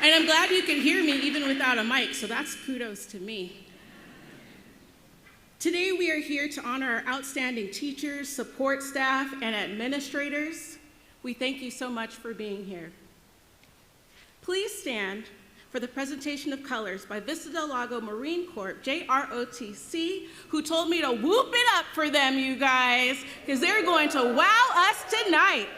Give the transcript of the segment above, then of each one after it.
And I'm glad you can hear me even without a mic, so that's kudos to me. Today we are here to honor our outstanding teachers, support staff, and administrators. We thank you so much for being here. Please stand for the presentation of colors by Vista Del Lago Marine Corps, JROTC, who told me to whoop it up for them, you guys, because they're going to wow us tonight.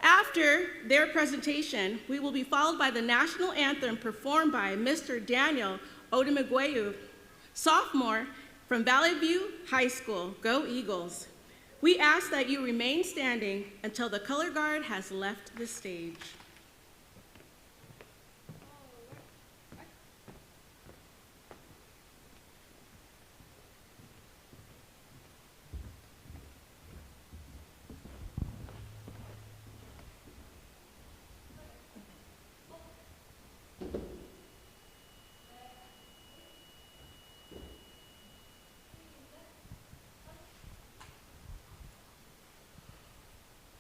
After their presentation, we will be followed by the national anthem performed by Mr. Daniel Odemegweyu, sophomore from Valley View High School. Go Eagles. We ask that you remain standing until the color guard has left the stage.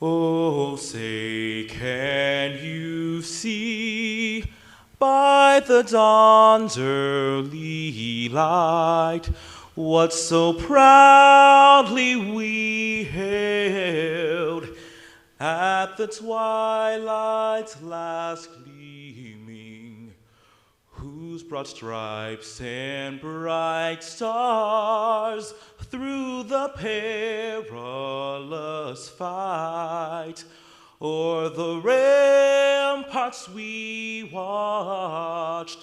Oh, say, can you see by the dawn's early light what so proudly we hailed at the twilight's last gleaming, whose broad stripes and bright stars through the perilous fight o'er the ramparts we watched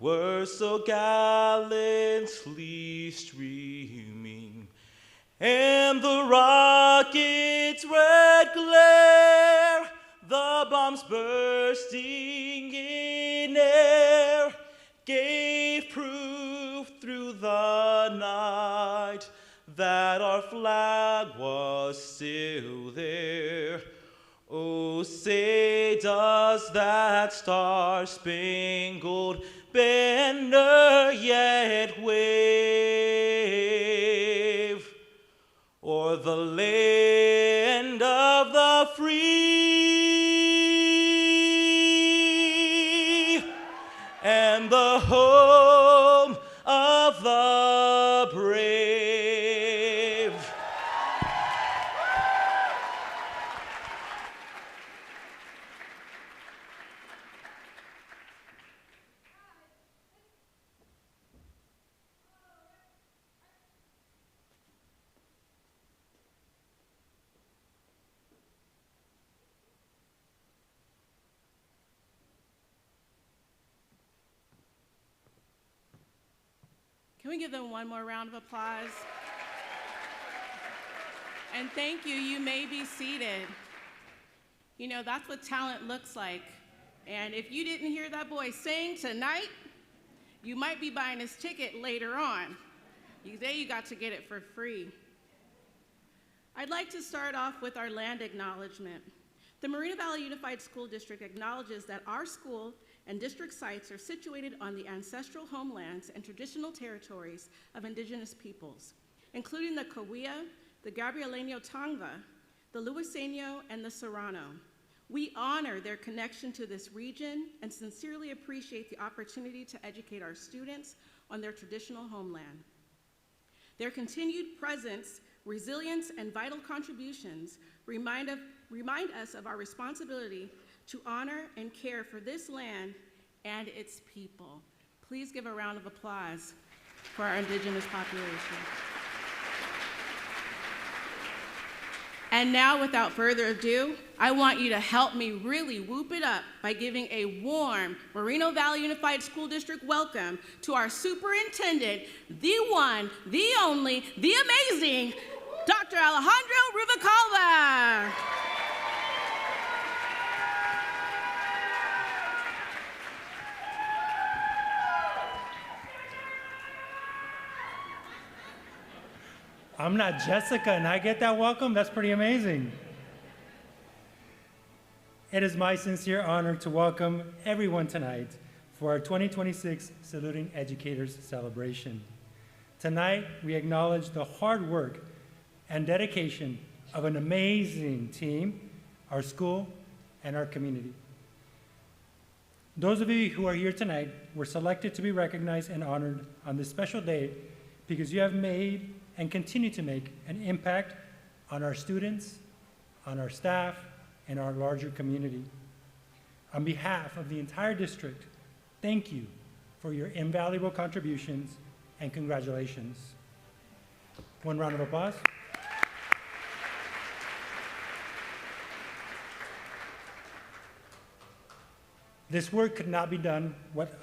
were so gallantly streaming, and the rocket's red glare, the bombs bursting in air, gave proof through the night that our flag was still there. Oh, say, does that star-spangled banner yet wave o'er the land of the free and the home of the brave? Can we give them one more round of applause? And thank you. You may be seated. You know, that's what talent looks like. And if you didn't hear that boy sing tonight, you might be buying his ticket later on. Today you got to get it for free. I'd like to start off with our land acknowledgement. The Moreno Valley Unified School District acknowledges that our school and district sites are situated on the ancestral homelands and traditional territories of indigenous peoples, including the Cahuilla, the Gabrielino Tongva, the Luiseno, and the Serrano. We honor their connection to this region and sincerely appreciate the opportunity to educate our students on their traditional homeland. Their continued presence, resilience, and vital contributions remind us of our responsibility to honor and care for this land and its people. Please give a round of applause for our indigenous population. And now, without further ado, I want you to help me really whoop it up by giving a warm Moreno Valley Unified School District welcome to our superintendent, the one, the only, the amazing, Dr. Alejandro Rubicalva. I'm not Jessica, and I get that welcome? That's pretty amazing. It is my sincere honor to welcome everyone tonight for our 2026 Saluting Educators celebration. Tonight, we acknowledge the hard work and dedication of an amazing team, our school, and our community. Those of you who are here tonight were selected to be recognized and honored on this special day because you have made and continue to make an impact on our students, on our staff, and our larger community. On behalf of the entire district, thank you for your invaluable contributions and congratulations. One round of applause. This work could not be done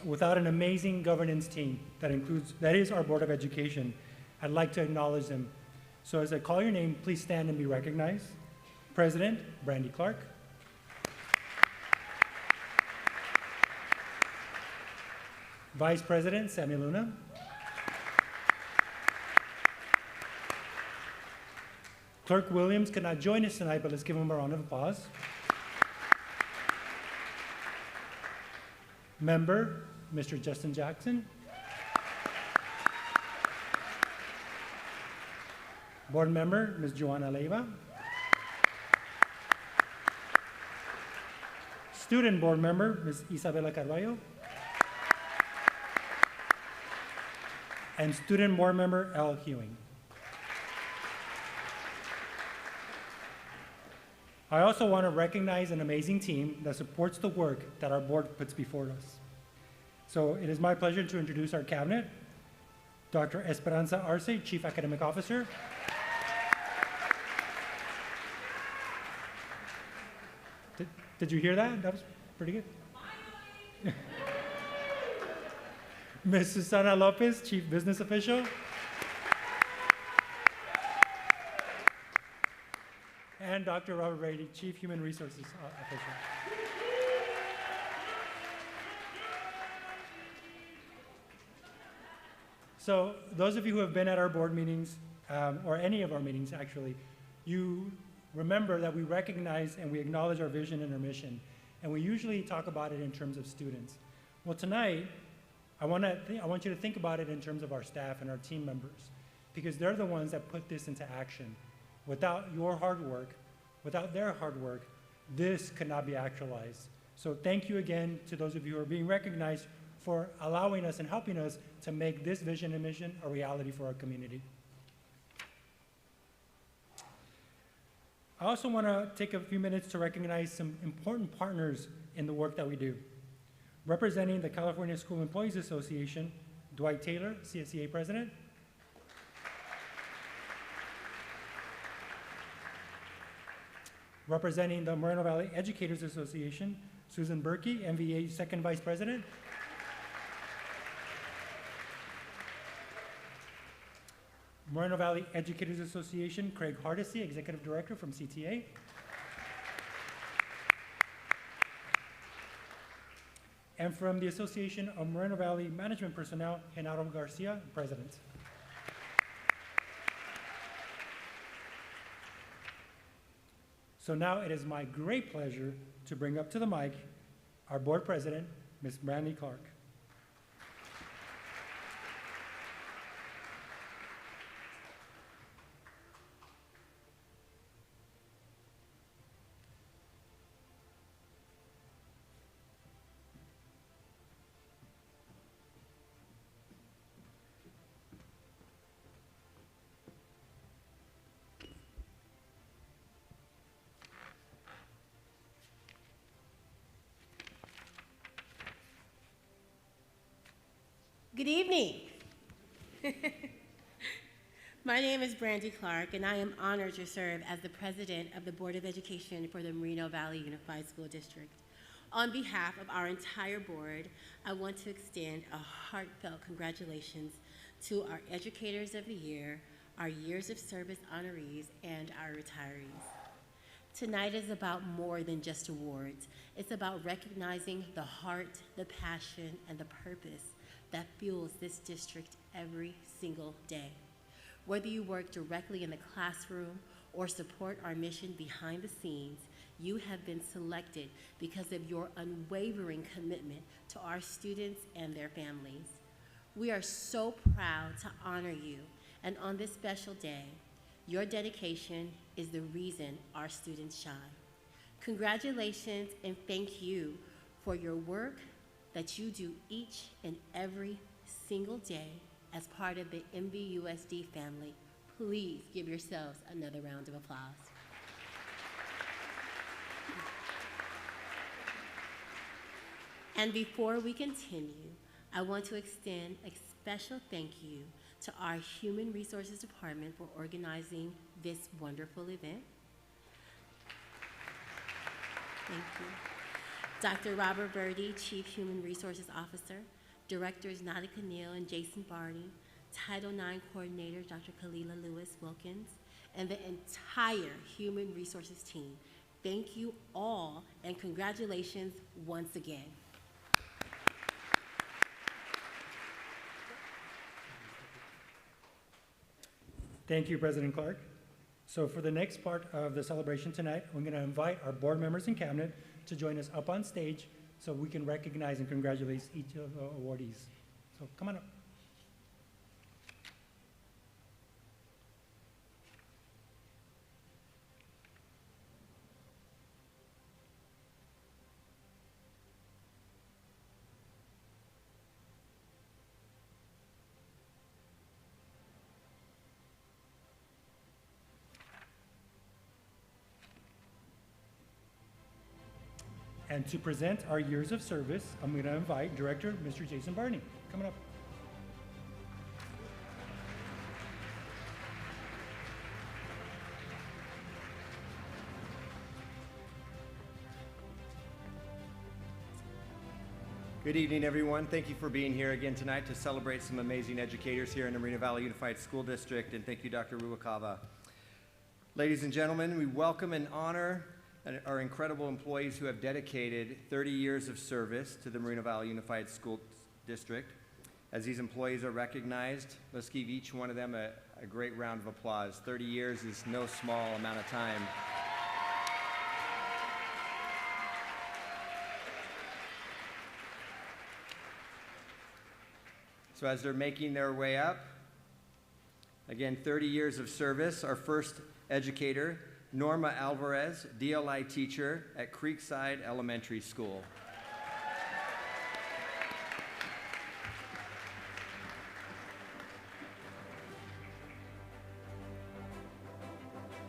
without an amazing governance team that is our Board of Education. I'd like to acknowledge them. So as I call your name, please stand and be recognized. President, Brandy Clark. Vice President, Sammy Luna. Clerk Williams could not join us tonight, but let's give him a round of applause. Member, Mr. Justin Jackson. Board member, Ms. Joanna Leiva. Student board member, Ms. Isabela Carballo. And student board member, Al Hewing. I also want to recognize an amazing team that supports the work that our board puts before us. So it is my pleasure to introduce our cabinet. Dr. Esperanza Arce, Chief Academic Officer. Did you hear that? That was pretty good. Ms. Susana Lopez, Chief Business Official. And Dr. Robert Brady, Chief Human Resources Official. So those of you who have been at our board meetings, or any of our meetings actually, you remember that we recognize and we acknowledge our vision and our mission, and we usually talk about it in terms of students. Well, tonight, I want you to think about it in terms of our staff and our team members, because they're the ones that put this into action. Without your hard work, without their hard work, this could not be actualized. So thank you again to those of you who are being recognized for allowing us and helping us to make this vision and mission a reality for our community. I also want to take a few minutes to recognize some important partners in the work that we do. Representing the California School Employees Association, Dwight Taylor, CSEA President. Representing the Moreno Valley Educators Association, Susan Berkey, MVA Second Vice President. Moreno Valley Educators Association, Craig Hardesty, Executive Director from CTA. And from the Association of Moreno Valley Management Personnel, Genaro Garcia, President. So now it is my great pleasure to bring up to the mic our board president, Ms. Brandy Clark. Good evening. My name is Brandy Clark, and I am honored to serve as the president of the Board of Education for the Moreno Valley Unified School District. On behalf of our entire board, I want to extend a heartfelt congratulations to our Educators of the Year, our Years of Service honorees, and our retirees. Tonight is about more than just awards. It's about recognizing the heart, the passion, and the purpose that fuels this district every single day. Whether you work directly in the classroom or support our mission behind the scenes, you have been selected because of your unwavering commitment to our students and their families. We are so proud to honor you, and on this special day, your dedication is the reason our students shine. Congratulations and thank you for your work, that you do each and every single day as part of the MVUSD family. Please give yourselves another round of applause. And before we continue, I want to extend a special thank you to our Human Resources Department for organizing this wonderful event. Thank you. Dr. Robert Birdie, Chief Human Resources Officer, Directors Nautica Neal and Jason Barney, Title IX Coordinator Dr. Kalila Lewis-Wilkins, and the entire Human Resources team. Thank you all, and congratulations once again. Thank you, President Clark. So for the next part of the celebration tonight, we're going to invite our board members and cabinet to join us up on stage so we can recognize and congratulate each of the awardees. So come on up. And to present our years of service, I'm going to invite Director Mr. Jason Barney. Coming up. Good evening, everyone. Thank you for being here again tonight to celebrate some amazing educators here in the Moreno Valley Unified School District, and thank you, Dr. Ruakawa. Ladies and gentlemen, we welcome and honor our incredible employees who have dedicated 30 years of service to the Moreno Valley Unified School District. As these employees are recognized, let's give each one of them a great round of applause. 30 years is no small amount of time. So as they're making their way up, again, 30 years of service, our first educator, Norma Alvarez, DLI teacher at Creekside Elementary School.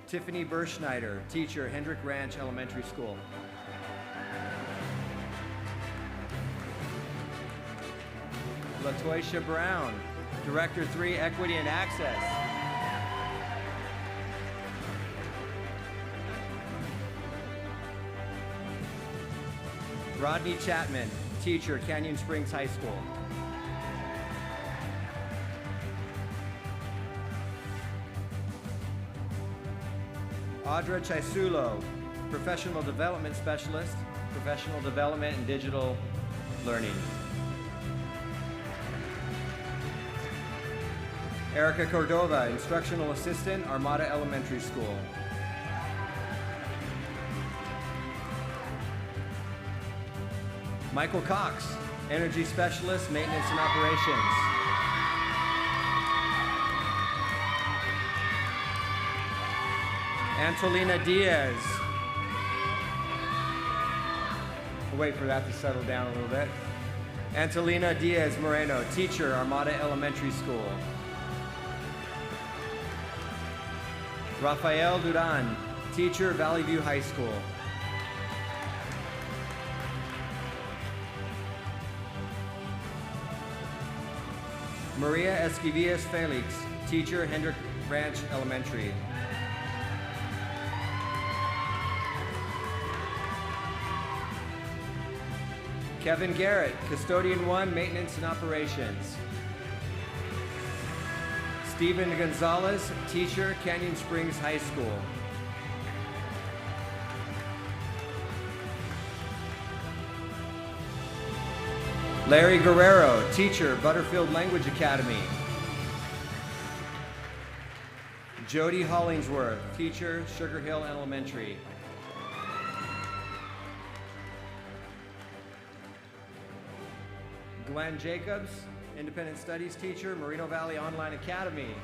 Tiffany Burschneider, teacher, Hendrick Ranch Elementary School. LaToysha Brown, Director 3, Equity and Access. Rodney Chapman, teacher, Canyon Springs High School. Audra Chaisulo, professional development specialist, professional development and digital learning. Erica Cordova, instructional assistant, Armada Elementary School. Michael Cox, energy specialist, maintenance and operations. Antolina Diaz. We'll wait for that to settle down a little bit. Antolina Diaz Moreno, teacher, Armada Elementary School. Rafael Duran, teacher, Valley View High School. Maria Esquivias Felix, teacher, Hendrick Ranch Elementary. Kevin Garrett, custodian 1, maintenance and operations. Stephen Gonzalez, teacher, Canyon Springs High School. Larry Guerrero, teacher, Butterfield Language Academy. Jody Hollingsworth, teacher, Sugar Hill Elementary. Glenn Jacobs, independent studies teacher, Moreno Valley Online Academy.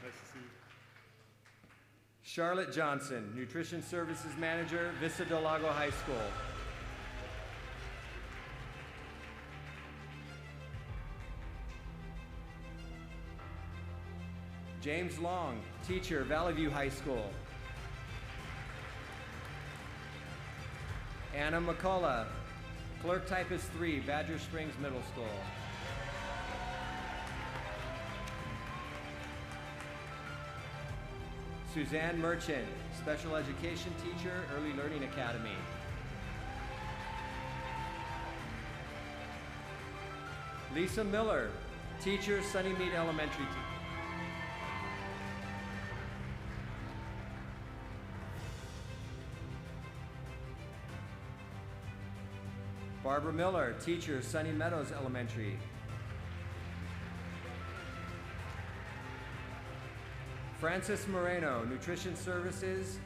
Nice to see you. Charlotte Johnson, nutrition services manager, Vista Del Lago High School. James Long, teacher, Valley View High School. Anna McCullough, clerk typist 3, Badger Springs Middle School. Suzanne Merchant, special education teacher, Early Learning Academy. Lisa Miller, teacher, Sunnymead Elementary. Barbara Miller, teacher, Sunny Meadows Elementary. Francis Moreno, nutrition services,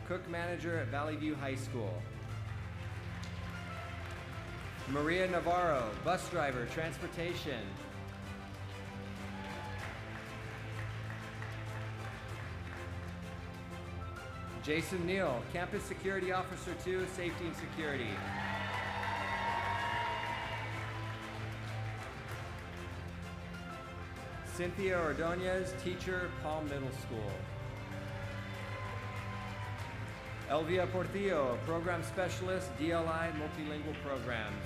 cook manager at Valley View High School. Maria Navarro, bus driver, transportation. Jason Neal, campus security officer 2, safety and security. Cynthia Ordonez, teacher, Palm Middle School. Elvia Portillo, program specialist, DLI multilingual programs.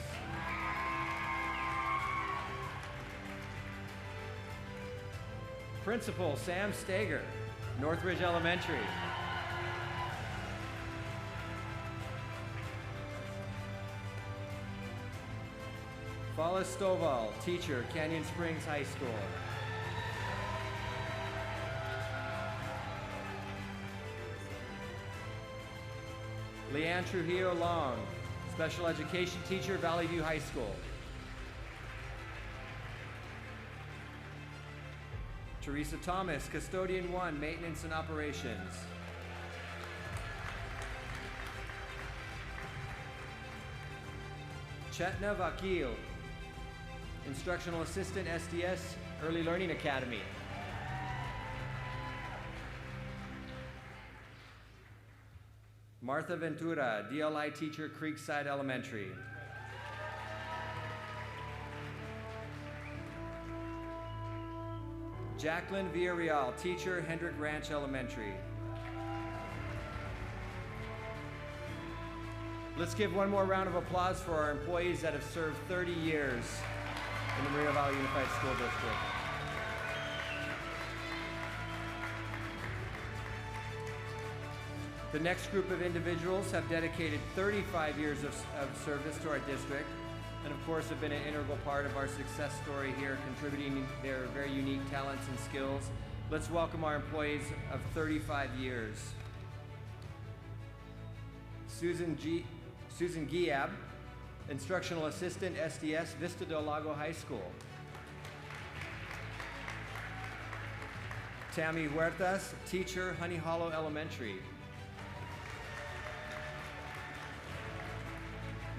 Principal Sam Stager, Northridge Elementary. Fala Stovall, teacher, Canyon Springs High School. Leanne Trujillo Long, special education teacher, Valley View High School. Teresa Thomas, custodian 1, maintenance and operations. Chetna Vakil, instructional assistant, SDS, Early Learning Academy. Martha Ventura, DLI teacher, Creekside Elementary. Jacqueline Villarreal, teacher, Hendrick Ranch Elementary. Let's give one more round of applause for our employees that have served 30 years in the Moreno Valley Unified School District. The next group of individuals have dedicated 35 years of service to our district, and of course have been an integral part of our success story here, contributing their very unique talents and skills. Let's welcome our employees of 35 years. Susan Giab, instructional assistant, SDS, Vista del Lago High School. Tammy Huertas, teacher, Honey Hollow Elementary.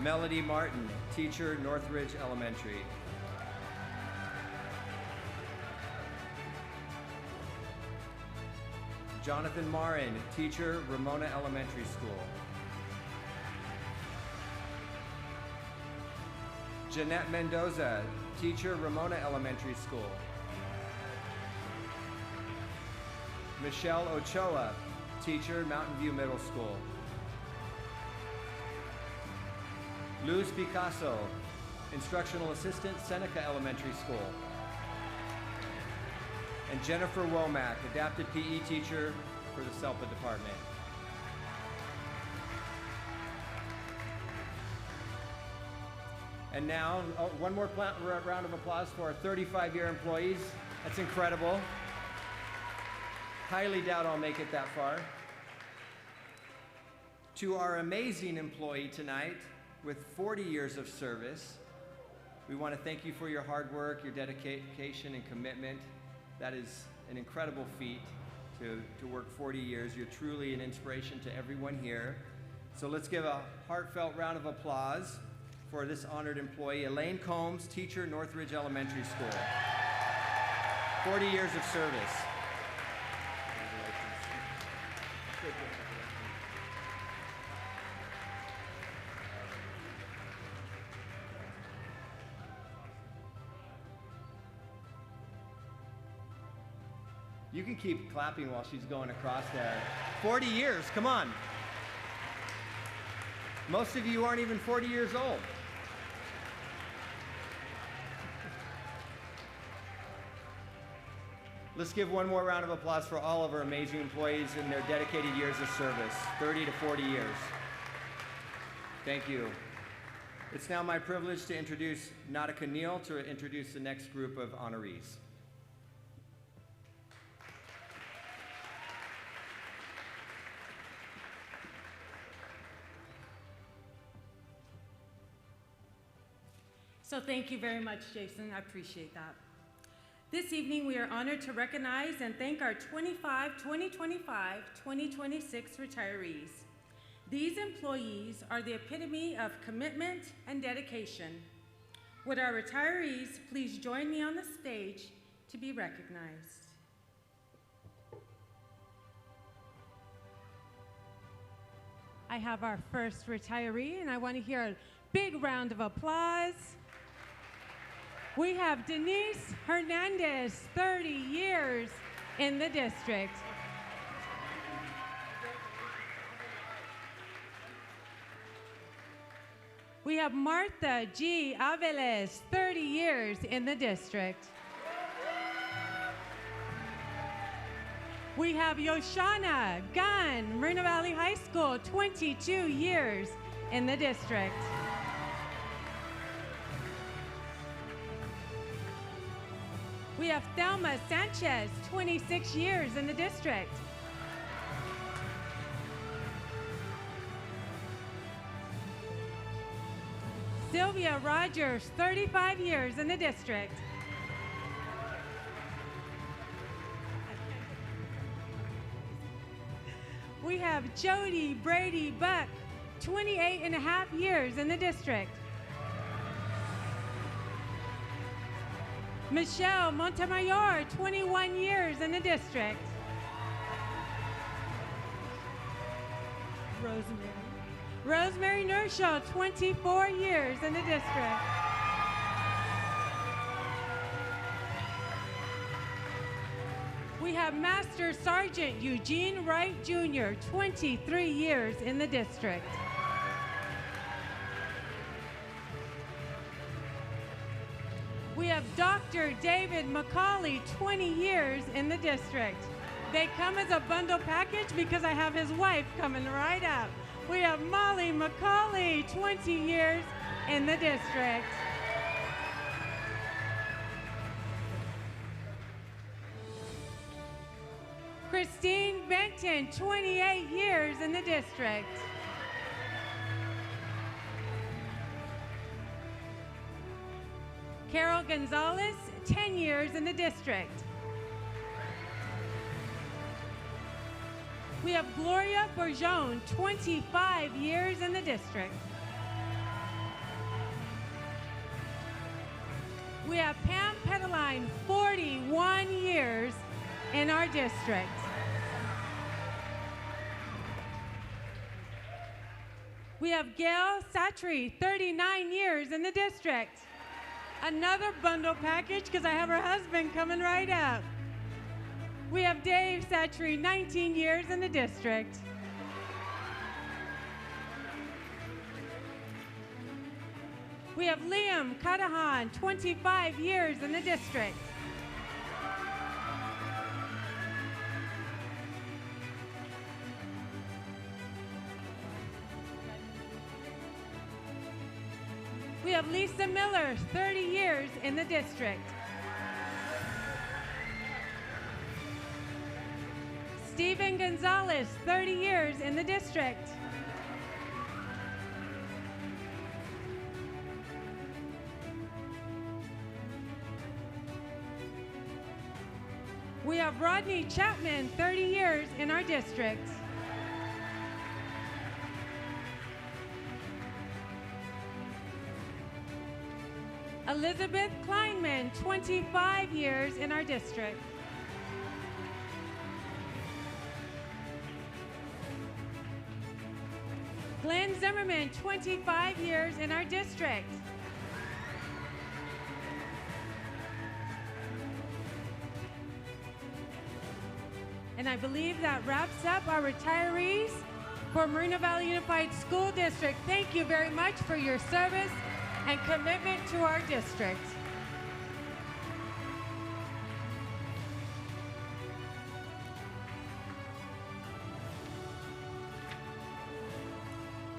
Melody Martin, teacher, Northridge Elementary. Jonathan Marin, teacher, Ramona Elementary School. Jeanette Mendoza, teacher, Ramona Elementary School. Michelle Ochoa, teacher, Mountain View Middle School. Luz Picasso, instructional assistant, Seneca Elementary School. And Jennifer Womack, adapted PE teacher for the SELPA department. And now, one more round of applause for our 35-year employees. That's incredible. Highly doubt I'll make it that far. To our amazing employee tonight, with 40 years of service, we want to thank you for your hard work, your dedication and commitment. That is an incredible feat to work 40 years. You're truly an inspiration to everyone here. So let's give a heartfelt round of applause for this honored employee, Elaine Combs, teacher, Northridge Elementary School. 40 years of service. You can keep clapping while she's going across there. 40 years, come on. Most of you aren't even 40 years old. Let's give one more round of applause for all of our amazing employees and their dedicated years of service, 30 to 40 years. Thank you. It's now my privilege to introduce Nautica Neal to introduce the next group of honorees. So thank you very much, Jason. I appreciate that. This evening, we are honored to recognize and thank our 2025, 2026 retirees. These employees are the epitome of commitment and dedication. Would our retirees please join me on the stage to be recognized? I have our first retiree, and I want to hear a big round of applause. We have Denise Hernandez, 30 years in the district. We have Martha G. Aveles, 30 years in the district. We have Yoshana Gunn, Moreno Valley High School, 22 years in the district. We have Thelma Sanchez, 26 years in the district. Sylvia Rogers, 35 years in the district. We have Jody Brady Buck, 28 and a half years in the district. Michelle Montemayor, 21 years in the district. Rosemary Nershaw, 24 years in the district. We have Master Sergeant Eugene Wright Jr., 23 years in the district. We have Dr. David McCauley, 20 years in the district. They come as a bundle package because I have his wife coming right up. We have Molly McCauley, 20 years in the district. Christine Benton, 28 years in the district. Carol Gonzalez, 10 years in the district. We have Gloria Bourgeon, 25 years in the district. We have Pam Pedeline, 41 years in our district. We have Gail Satry, 39 years in the district. Another bundle package because I have her husband coming right up. We have Dave Satry, 19 years in the district. We have Liam Kadahan, 25 years in the district. We have Lisa Miller, 30 years in the district. Stephen Gonzalez, 30 years in the district. We have Rodney Chapman, 30 years in our district. Elizabeth Kleinman, 25 years in our district. Glenn Zimmerman, 25 years in our district. And I believe that wraps up our retirees for Moreno Valley Unified School District. Thank you very much for your service and commitment to our district.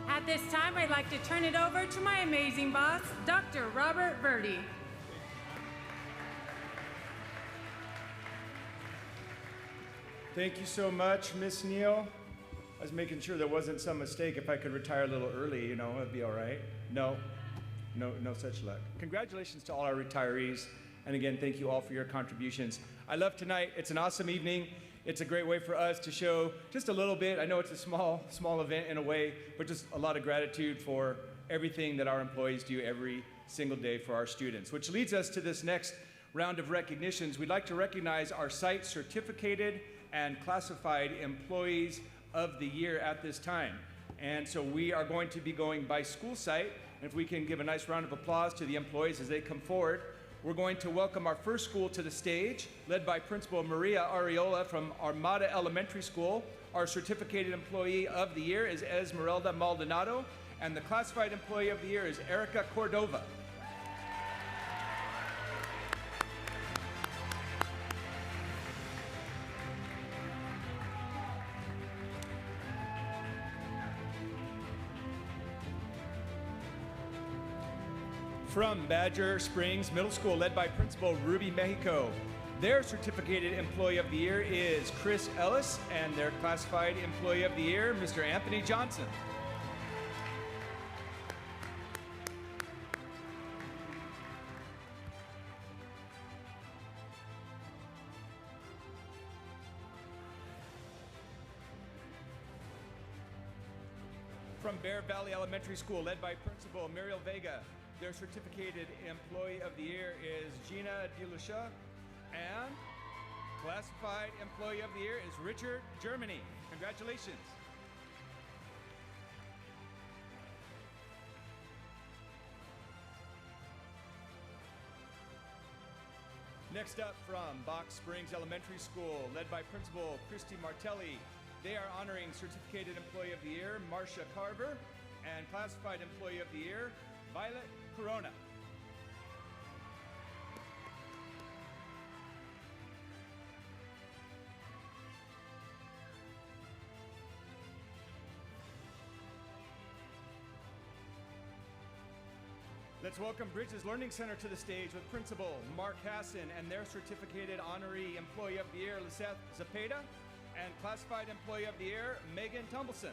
At this time, I'd like to turn it over to my amazing boss, Dr. Robert Verdi. Thank you so much, Miss Neal. I was making sure there wasn't some mistake. If I could retire a little early, you know, it'd be all right. No such luck. Congratulations to all our retirees. And again, thank you all for your contributions. I love tonight. It's an awesome evening. It's a great way for us to show just a little bit. I know it's a small event in a way, but just a lot of gratitude for everything that our employees do every single day for our students, which leads us to this next round of recognitions. We'd like to recognize our site certificated and classified employees of the year at this time. And so we are going to be going by school site. And if we can give a nice round of applause to the employees as they come forward. We're going to welcome our first school to the stage, led by Principal Maria Ariola from Armada Elementary School. Our certificated employee of the year is Esmeralda Maldonado, and the classified employee of the year is Erica Cordova. From Badger Springs Middle School, led by Principal Ruby Mexico. Their certificated employee of the year is Chris Ellis, and their classified employee of the year, Mr. Anthony Johnson. From Bear Valley Elementary School, led by Principal Muriel Vega. Their certificated employee of the year is Gina DeLucia, and classified employee of the year is Richard Germany. Congratulations. Next up, from Box Springs Elementary School, led by Principal Christy Martelli. They are honoring certificated employee of the year, Marcia Carver, and classified employee of the year, Violet Corona. Let's welcome Bridges Learning Center to the stage with Principal Mark Hassan and their certificated honoree employee of the year, Lisette Zapata, and classified employee of the year, Megan Tumbleson.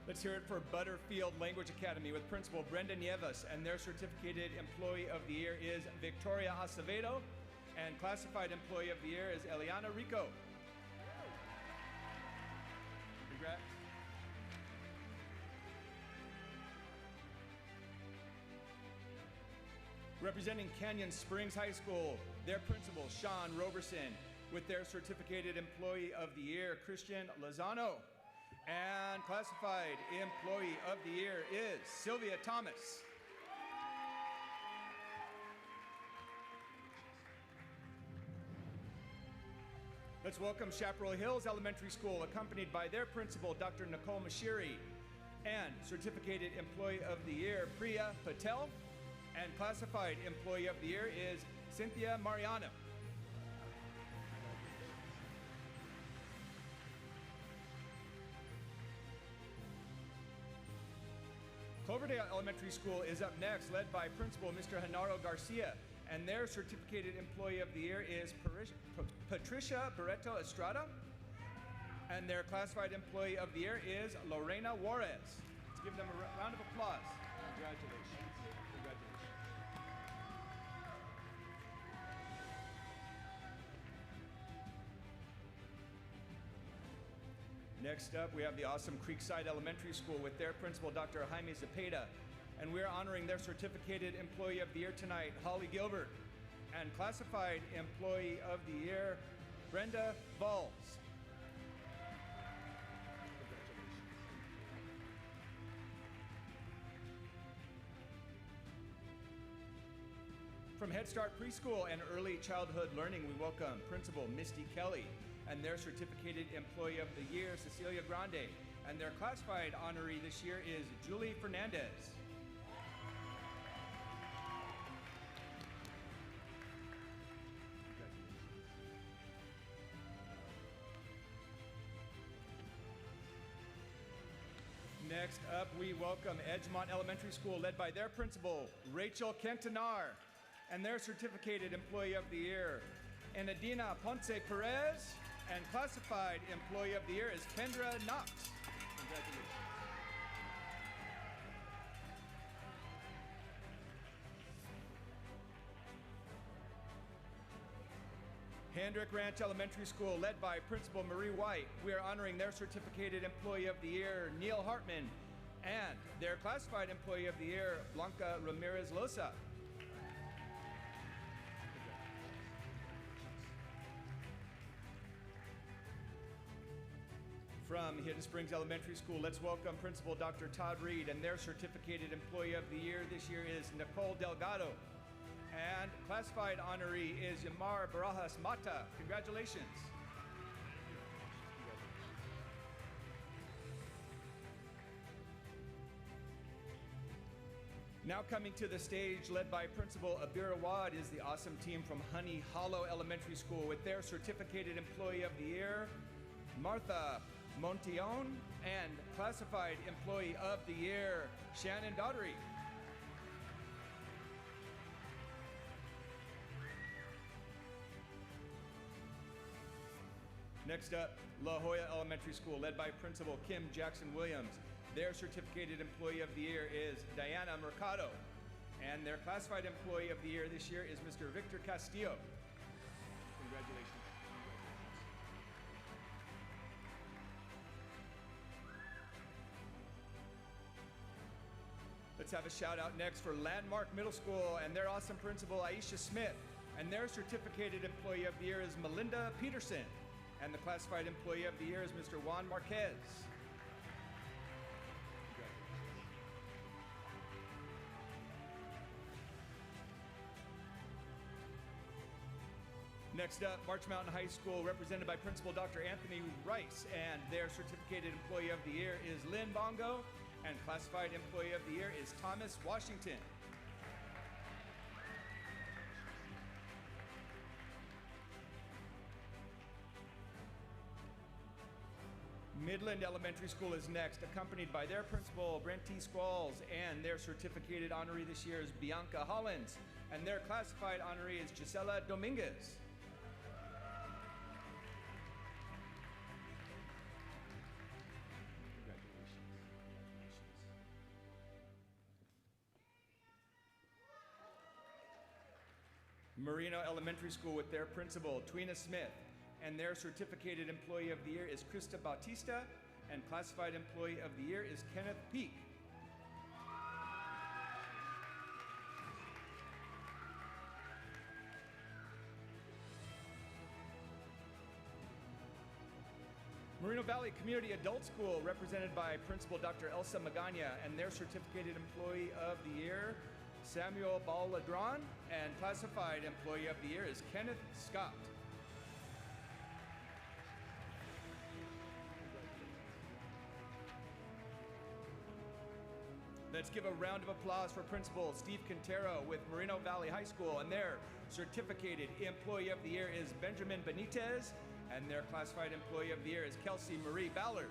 Let's hear it for Butterfield Language Academy with Principal Brenda Nieves, and their certificated employee of the year is Victoria Acevedo, and classified employee of the year is Eliana Rico. Congrats. Representing Canyon Springs High School, their principal, Sean Roberson, with their certificated employee of the year, Christian Lozano. And classified employee of the year is Sylvia Thomas. Let's welcome Chaparral Hills Elementary School, accompanied by their principal, Dr. Nicole Mashiri, and certificated employee of the year, Priya Patel, and classified employee of the year is Cynthia Mariano. Cloverdale Elementary School is up next, led by Principal Mr. Genaro Garcia, and their certificated employee of the year is Patricia Barreto Estrada, and their classified employee of the year is Lorena Juarez. Let's give them a round of applause. Congratulations. Congratulations. Next up, we have the awesome Creekside Elementary School with their principal, Dr. Jaime Zepeda, and we're honoring their certificated employee of the year tonight, Holly Gilbert, and classified employee of the year, Brenda Valls. From Head Start Preschool and Early Childhood Learning, we welcome Principal Misty Kelly and their Certificated Employee of the Year, Cecilia Grande. And their classified honoree this year is Julie Fernandez. Next up, we welcome Edgemont Elementary School, led by their principal, Rachel Quintanar, and their Certificated Employee of the Year, Enadina Ponce Perez, and Classified Employee of the Year is Kendra Knox. Congratulations. Hendrick Ranch Elementary School, led by Principal Marie White. We are honoring their Certificated Employee of the Year, Neil Hartman, and their Classified Employee of the Year, Blanca Ramirez Loza. From Hidden Springs Elementary School, let's welcome Principal Dr. Todd Reed, and their Certificated Employee of the Year this year is Nicole Delgado. And classified honoree is Yamar Barajas Mata. Congratulations. Now coming to the stage, led by Principal Abir Awad, is the awesome team from Honey Hollow Elementary School with their Certificated Employee of the Year, Martha Montillon, and Classified Employee of the Year, Shannon Daughtery. Next up, La Jolla Elementary School, led by Principal Kim Jackson Williams. Their Certificated Employee of the Year is Diana Mercado. And their Classified Employee of the Year this year is Mr. Victor Castillo. Congratulations. Let's have a shout out next for Landmark Middle School and their awesome principal, Aisha Smith. And their Certificated Employee of the Year is Melinda Peterson. And the Classified Employee of the Year is Mr. Juan Marquez. Next up, March Mountain High School, represented by Principal Dr. Anthony Rice, and their Certificated Employee of the Year is Lynn Bongo, and Classified Employee of the Year is Thomas Washington. Midland Elementary School is next, accompanied by their principal, Brent T. Squalls, and their Certificated honoree this year is Bianca Hollins, and their Classified honoree is Gisela Dominguez. Marino Elementary School with their principal, Twina Smith, and their Certificated Employee of the Year is Krista Bautista, and Classified Employee of the Year is Kenneth Peak. Moreno Valley Community Adult School, represented by Principal Dr. Elsa Magana, and their Certificated Employee of the Year, Samuel Balladron, and Classified Employee of the Year is Kenneth Scott. Let's give a round of applause for Principal Steve Quintero with Moreno Valley High School, and their Certificated Employee of the Year is Benjamin Benitez, and their Classified Employee of the Year is Kelsey Marie Ballard.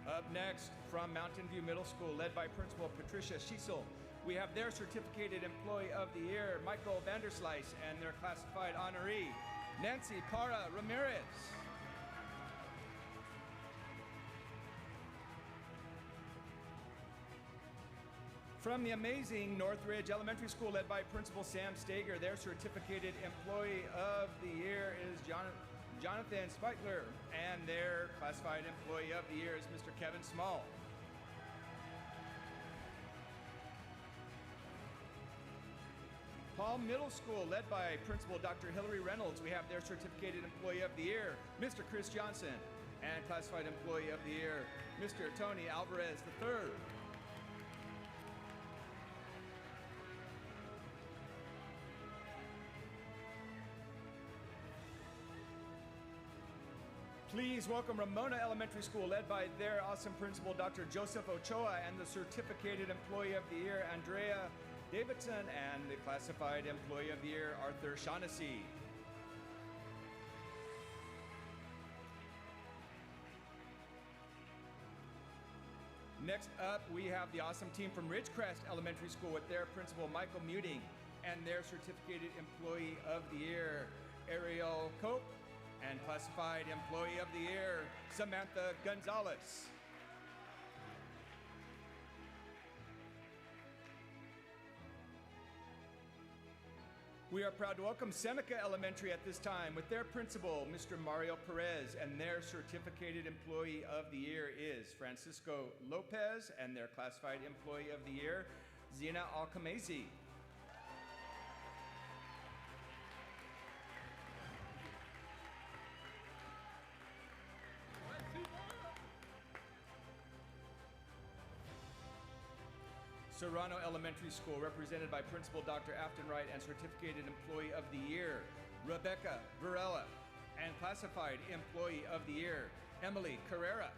Up next, from Mountain View Middle School, led by Principal Patricia Schiesel, we have their Certificated Employee of the Year, Michael Vanderslice, and their Classified honoree, Nancy Para Ramirez. From the amazing Northridge Elementary School, led by Principal Sam Stager, their Certificated Employee of the Year is Jonathan Spitler, and their Classified Employee of the Year is Mr. Kevin Small. Palm Middle School, led by Principal Dr. Hillary Reynolds, we have their Certificated Employee of the Year, Mr. Chris Johnson, And Classified Employee of the Year, Mr. Tony Alvarez III. Please welcome Ramona Elementary School, led by their awesome principal, Dr. Joseph Ochoa, and the Certificated Employee of the Year, Andrea Davidson, and the Classified Employee of the Year, Arthur Shaughnessy. Next up, we have the awesome team from Ridgecrest Elementary School with their principal, Michael Muting, and their Certificated Employee of the Year, Ariel Cope, and Classified Employee of the Year, Samantha Gonzalez. We are proud to welcome Seneca Elementary at this time with their principal, Mr. Mario Perez, and their Certificated Employee of the Year is Francisco Lopez, and their Classified Employee of the Year, Zina Alcamezi. Serrano Elementary School, represented by Principal Dr. Afton Wright, and Certificated Employee of the Year, Rebecca Varela, and Classified Employee of the Year, Emily Carrera.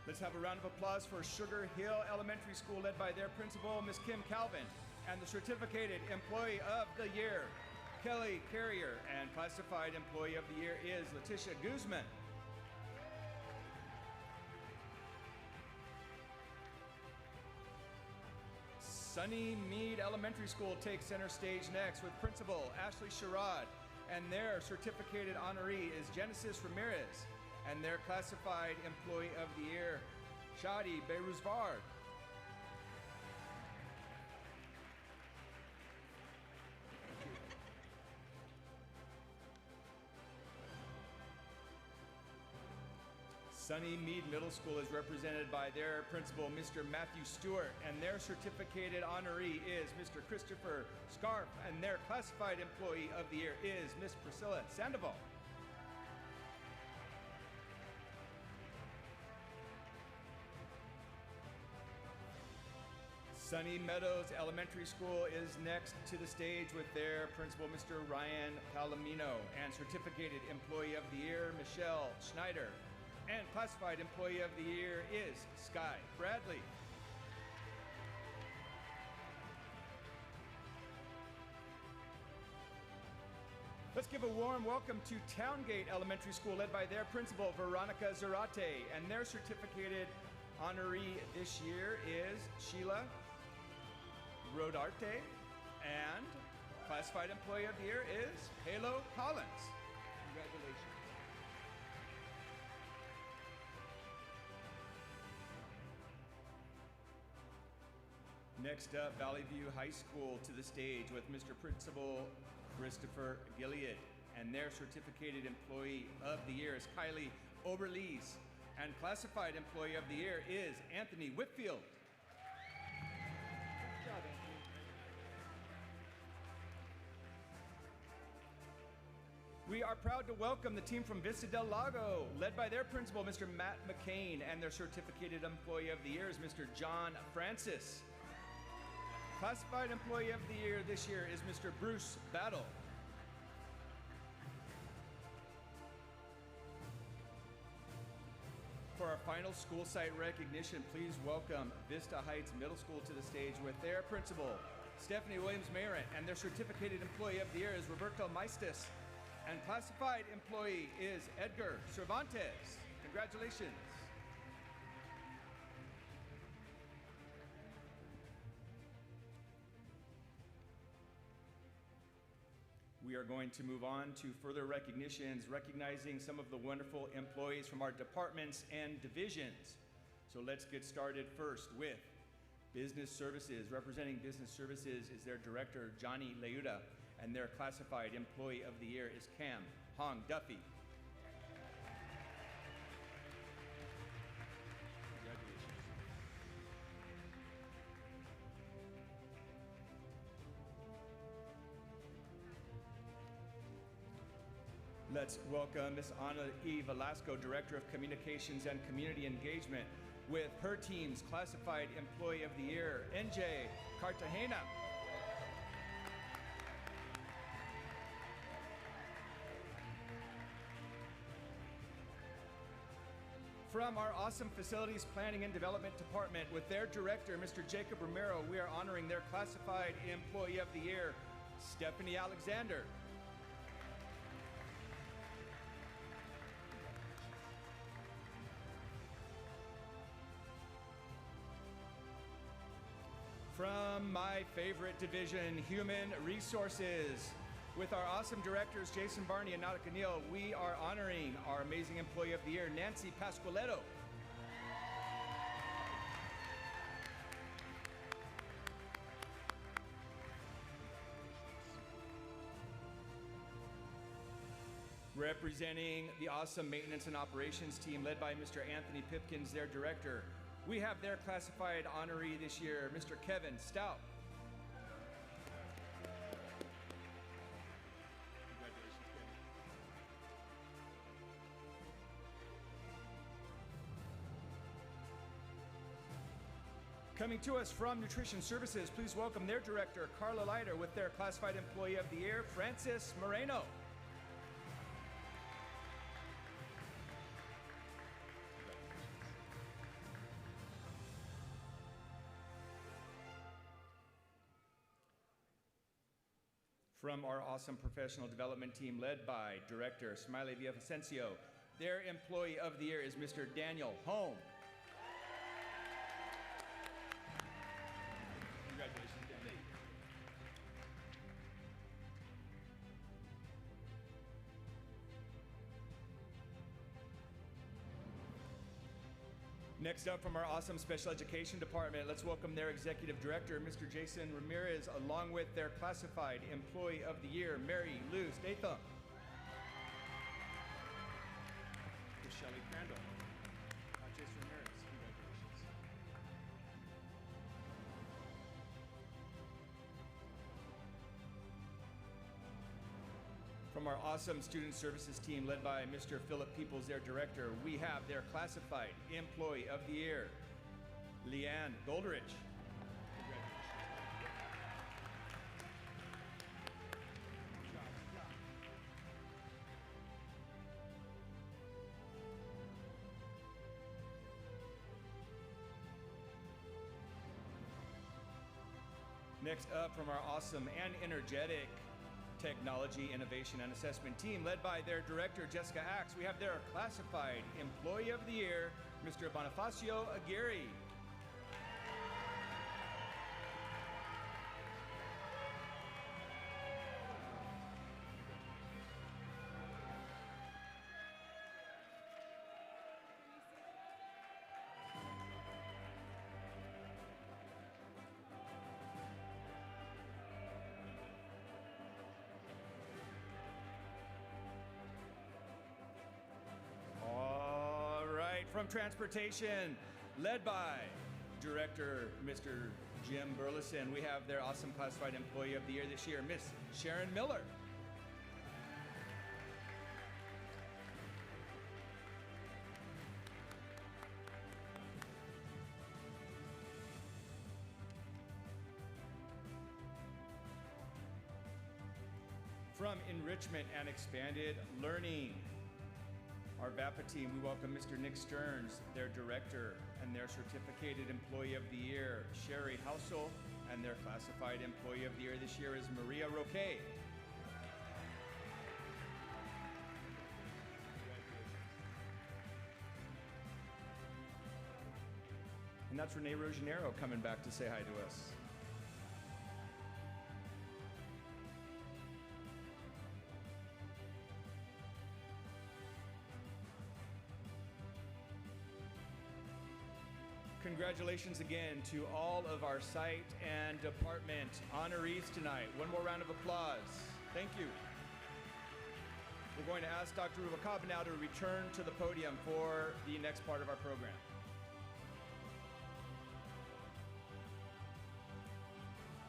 Let's have a round of applause for Sugar Hill Elementary School, led by their principal, Ms. Kim Calvin, and the Certificated Employee of the Year, Kelly Carrier, and Classified Employee of the Year is Letitia Guzman. Sunny Mead Elementary School takes center stage next with Principal Ashley Sherrod, and their Certificated Honoree is Genesis Ramirez, and their Classified Employee of the Year, Shadi Beiruzvar. Sunny Mead Middle School is represented by their principal, Mr. Matthew Stewart, and their Certificated Honoree is Mr. Christopher Scarf, and their Classified Employee of the Year is Miss Priscilla Sandoval. Sunny Meadows Elementary School is next to the stage with their principal, Mr. Ryan Palomino, and Certificated Employee of the Year, Michelle Schneider. And Classified Employee of the Year is Sky Bradley. Let's give a warm welcome to Towngate Elementary School, led by their principal, Veronica Zarate, and their Certificated Honoree this year is Sheila Rodarte, and Classified Employee of the Year is Halo Collins. Congratulations. Next up, Valley View High School to the stage with Mr. Principal Christopher Gilead, and their Certificated Employee of the Year is Kylie Oberlees, and Classified Employee of the Year is Anthony Whitfield. Good job, Anthony. We are proud to welcome the team from Vista Del Lago, led by their principal, Mr. Matt McCain, and their Certificated Employee of the Year is Mr. John Francis. Classified Employee of the Year this year is Mr. Bruce Battle. For our final school site recognition, please welcome Vista Heights Middle School to the stage with their principal, Stephanie Williams-Mayron, and their Certificated Employee of the Year is Roberto Maestas, and Classified Employee is Edgar Cervantes. Congratulations. We are going to move on to further recognitions, recognizing some of the wonderful employees from our departments and divisions. So let's get started first with Business Services. Representing Business Services is their director, Johnny Leuda, and their Classified Employee of the Year is Cam Hong Duffy. Congratulations. Let's welcome Ms. Ana E. Velasco, Director of Communications and Community Engagement, with her team's Classified Employee of the Year, NJ Cartagena. From our awesome Facilities Planning and Development Department, with their Director, Mr. Jacob Romero, we are honoring their Classified Employee of the Year, Stephanie Alexander. From my favorite division, Human Resources, with our awesome directors, Jason Barney and Nautica Neal, we are honoring our amazing Employee of the Year, Nancy Pasqualetto. Representing the awesome Maintenance and Operations team, led by Mr. Anthony Pipkins, their director, we have their classified honoree this year, Mr. Kevin Stout. Congratulations, Kevin. Coming to us from Nutrition Services, please welcome their director, Carla Leiter, with their classified employee of the year, Francis Moreno. From our awesome professional development team, led by Director Smiley Villavicencio, their employee of the year is Mr. Daniel Holm. Congratulations, Daniel. Next up, from our awesome special education department, let's welcome their executive director, Mr. Jason Ramirez, along with their classified employee of the year, Mary Lou Statham. To Shelley Crandall. Jason Ramirez, congratulations. From our awesome student services team, led by Mr. Philip Peoples, their director, we have their classified employee of the year, Leanne Goldrich. Next up, from our awesome and energetic Technology, Innovation, and Assessment team, led by their director, Jessica Axe, we have their classified employee of the year, Mr. Bonifacio Aguirre. From Transportation, led by Director Mr. Jim Burleson, we have their awesome classified employee of the year this year, Miss Sharon Miller. From Enrichment and Expanded Learning, our VAPA team, we welcome Mr. Nick Stearns, their director, and their certificated employee of the year, Sherry Housel, and their classified employee of the year this year is Maria Roque. And that's Renee Rogenero coming back to say hi to us. Congratulations again to all of our site and department honorees tonight. One more round of applause. Thank you. We're going to ask Dr. Rubalcaba now to return to the podium for the next part of our program.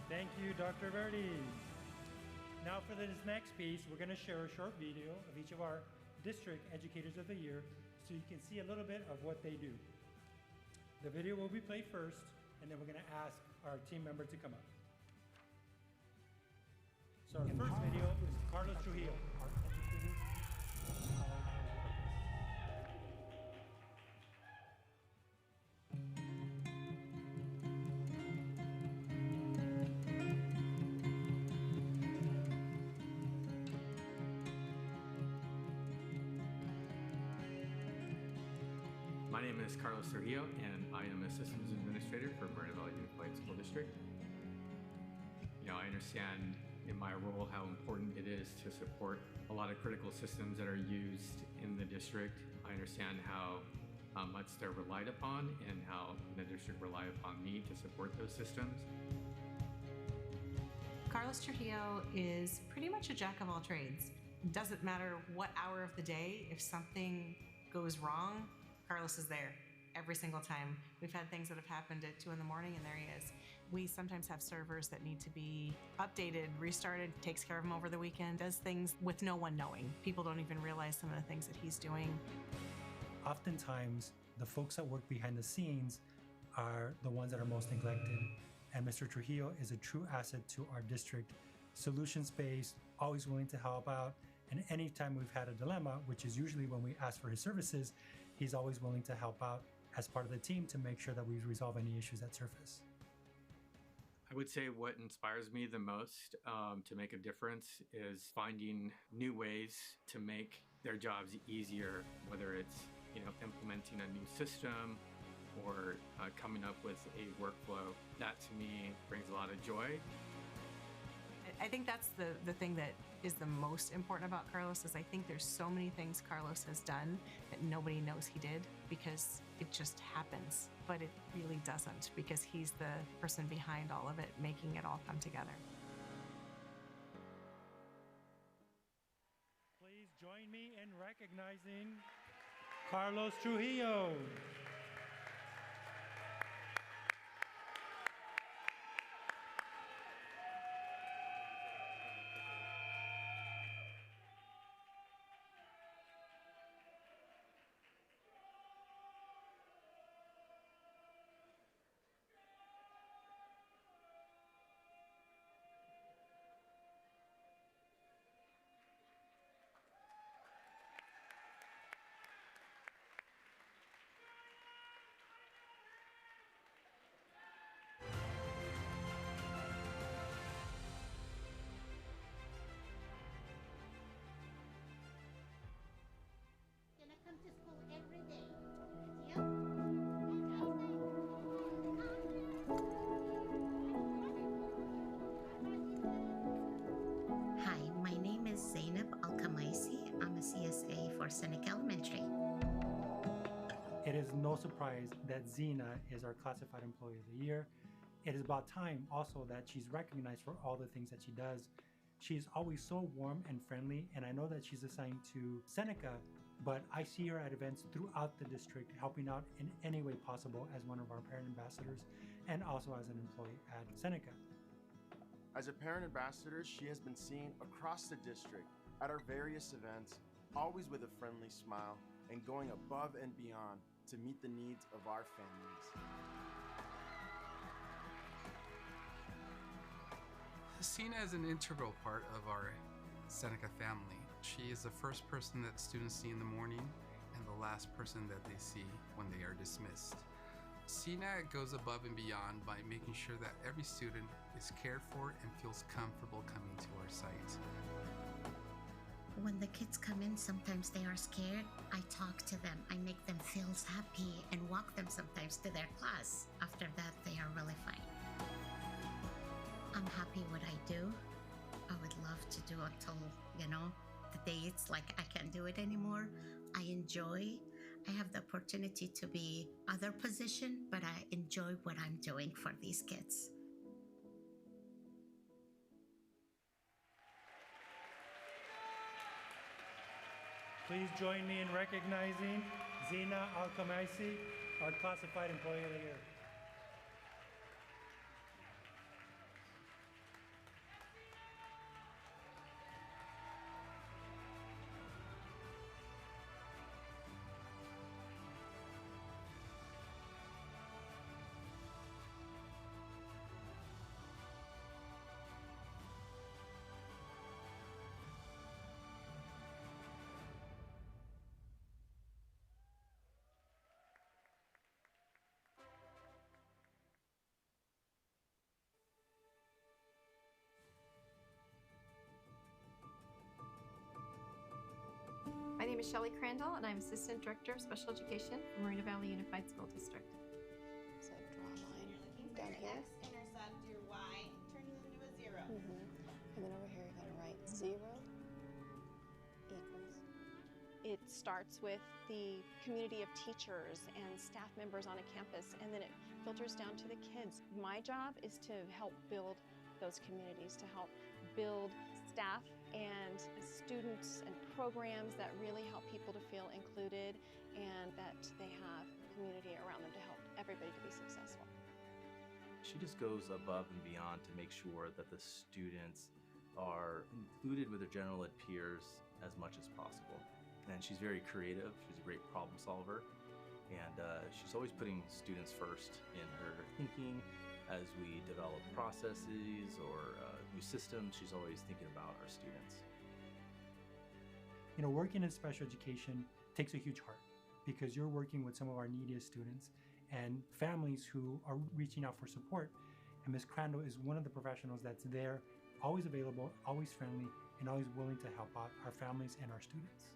Thank you, Dr. Verdi. Now for this next piece, we're going to share a short video of each of our District Educators of the Year so you can see a little bit of what they do. The video will be played first, and then we're going to ask our team member to come up. So our first video is Carlos Trujillo. Our educators. My name is Carlos Trujillo, and I am a systems administrator for Moreno Valley Unified School District. I understand in my role how important it is to support a lot of critical systems that are used in the district. I understand how much they're relied upon and how the district relies upon me to support those systems. Carlos Trujillo is pretty much a jack of all trades. It doesn't matter what hour of the day, if something goes wrong, Carlos is there every single time. We've had things that have happened at 2 in the morning and there he is. We sometimes have servers that need to be updated, restarted, takes care of them over the weekend, does things with no one knowing. People don't even realize some of the things that he's doing. Oftentimes, the folks that work behind the scenes are the ones that are most neglected. And Mr. Trujillo is a true asset to our district. Solutions-based, always willing to help out. And anytime we've had a dilemma, which is usually when we ask for his services, he's always willing to help out as part of the team to make sure that we resolve any issues that surface. I would say what inspires me the most to make a difference is finding new ways to make their jobs easier, whether it's implementing a new system or coming up with a workflow. That to me brings a lot of joy. I think that's the thing that is the most important about Carlos is I think there's so many things Carlos has done that nobody knows he did because it just happens, but it really doesn't because he's the person behind all of it, making it all come together. Please join me in recognizing Carlos Trujillo. Gonna come to school every day. Yep. Hi, my name is Zainab Alkamaisi. I'm a CSA for Seneca Elementary. It is no surprise that Zena is our Classified Employee of the Year. It is about time also that she's recognized for all the things that she does. She's always so warm and friendly, and I know that she's assigned to Seneca, but I see her at events throughout the district, helping out in any way possible as one of our parent ambassadors and also as an employee at Seneca. As a parent ambassador, she has been seen across the district at our various events, always with a friendly smile and going above and beyond to meet the needs of our families. Sina is an integral part of our Seneca family. She is the first person that students see in the morning and the last person that they see when they are dismissed. Sina goes above and beyond by making sure that every student is cared for and feels comfortable coming to our site. When the kids come in, sometimes they are scared. I talk to them. I make them feel happy and walk them sometimes to their class. After that, they are really fine. I'm happy what I do. I would love to do until, the day it's like I can't do it anymore. I enjoy. I have the opportunity to be other position, but I enjoy what I'm doing for these kids. Please join me in recognizing Zena Alkamaisi, our Classified Employee of the Year. name is Shelley Crandall, and I'm Assistant Director of Special Education for Moreno Valley Unified School District. So draw a line down here. X, intercept your Y, turn it into a 0. And then over here you're going to write 0 equals. It starts with the community of teachers and staff members on a campus, and then it filters down to the kids. My job is to help build those communities, to help build staff and students and programs that really help people to feel included and that they have a community around them to help everybody to be successful. She just goes above and beyond to make sure that the students are included with their general ed peers as much as possible. And she's very creative, she's a great problem solver, and she's always putting students first in her thinking. As we develop processes or new systems, she's always thinking about our students. You know, working in special education takes a huge heart because you're working with some of our neediest students and families who are reaching out for support. And Ms. Crandall is one of the professionals that's there, always available, always friendly, and always willing to help out our families and our students.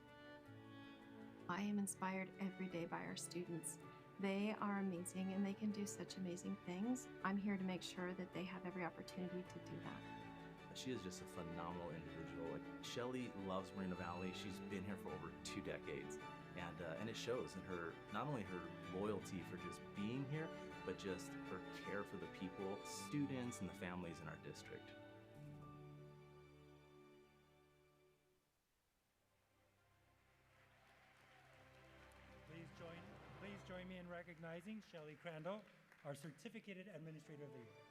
I am inspired every day by our students. They are amazing and they can do such amazing things. I'm here to make sure that they have every opportunity to do that. She is just a phenomenal individual. Shelley loves Moreno Valley. She's been here for over 2 decades. And it shows in her, not only her loyalty for just being here, but just her care for the people, students, and the families in our district. Please join me in recognizing Shelley Crandall, our Certificated Administrator of the Year.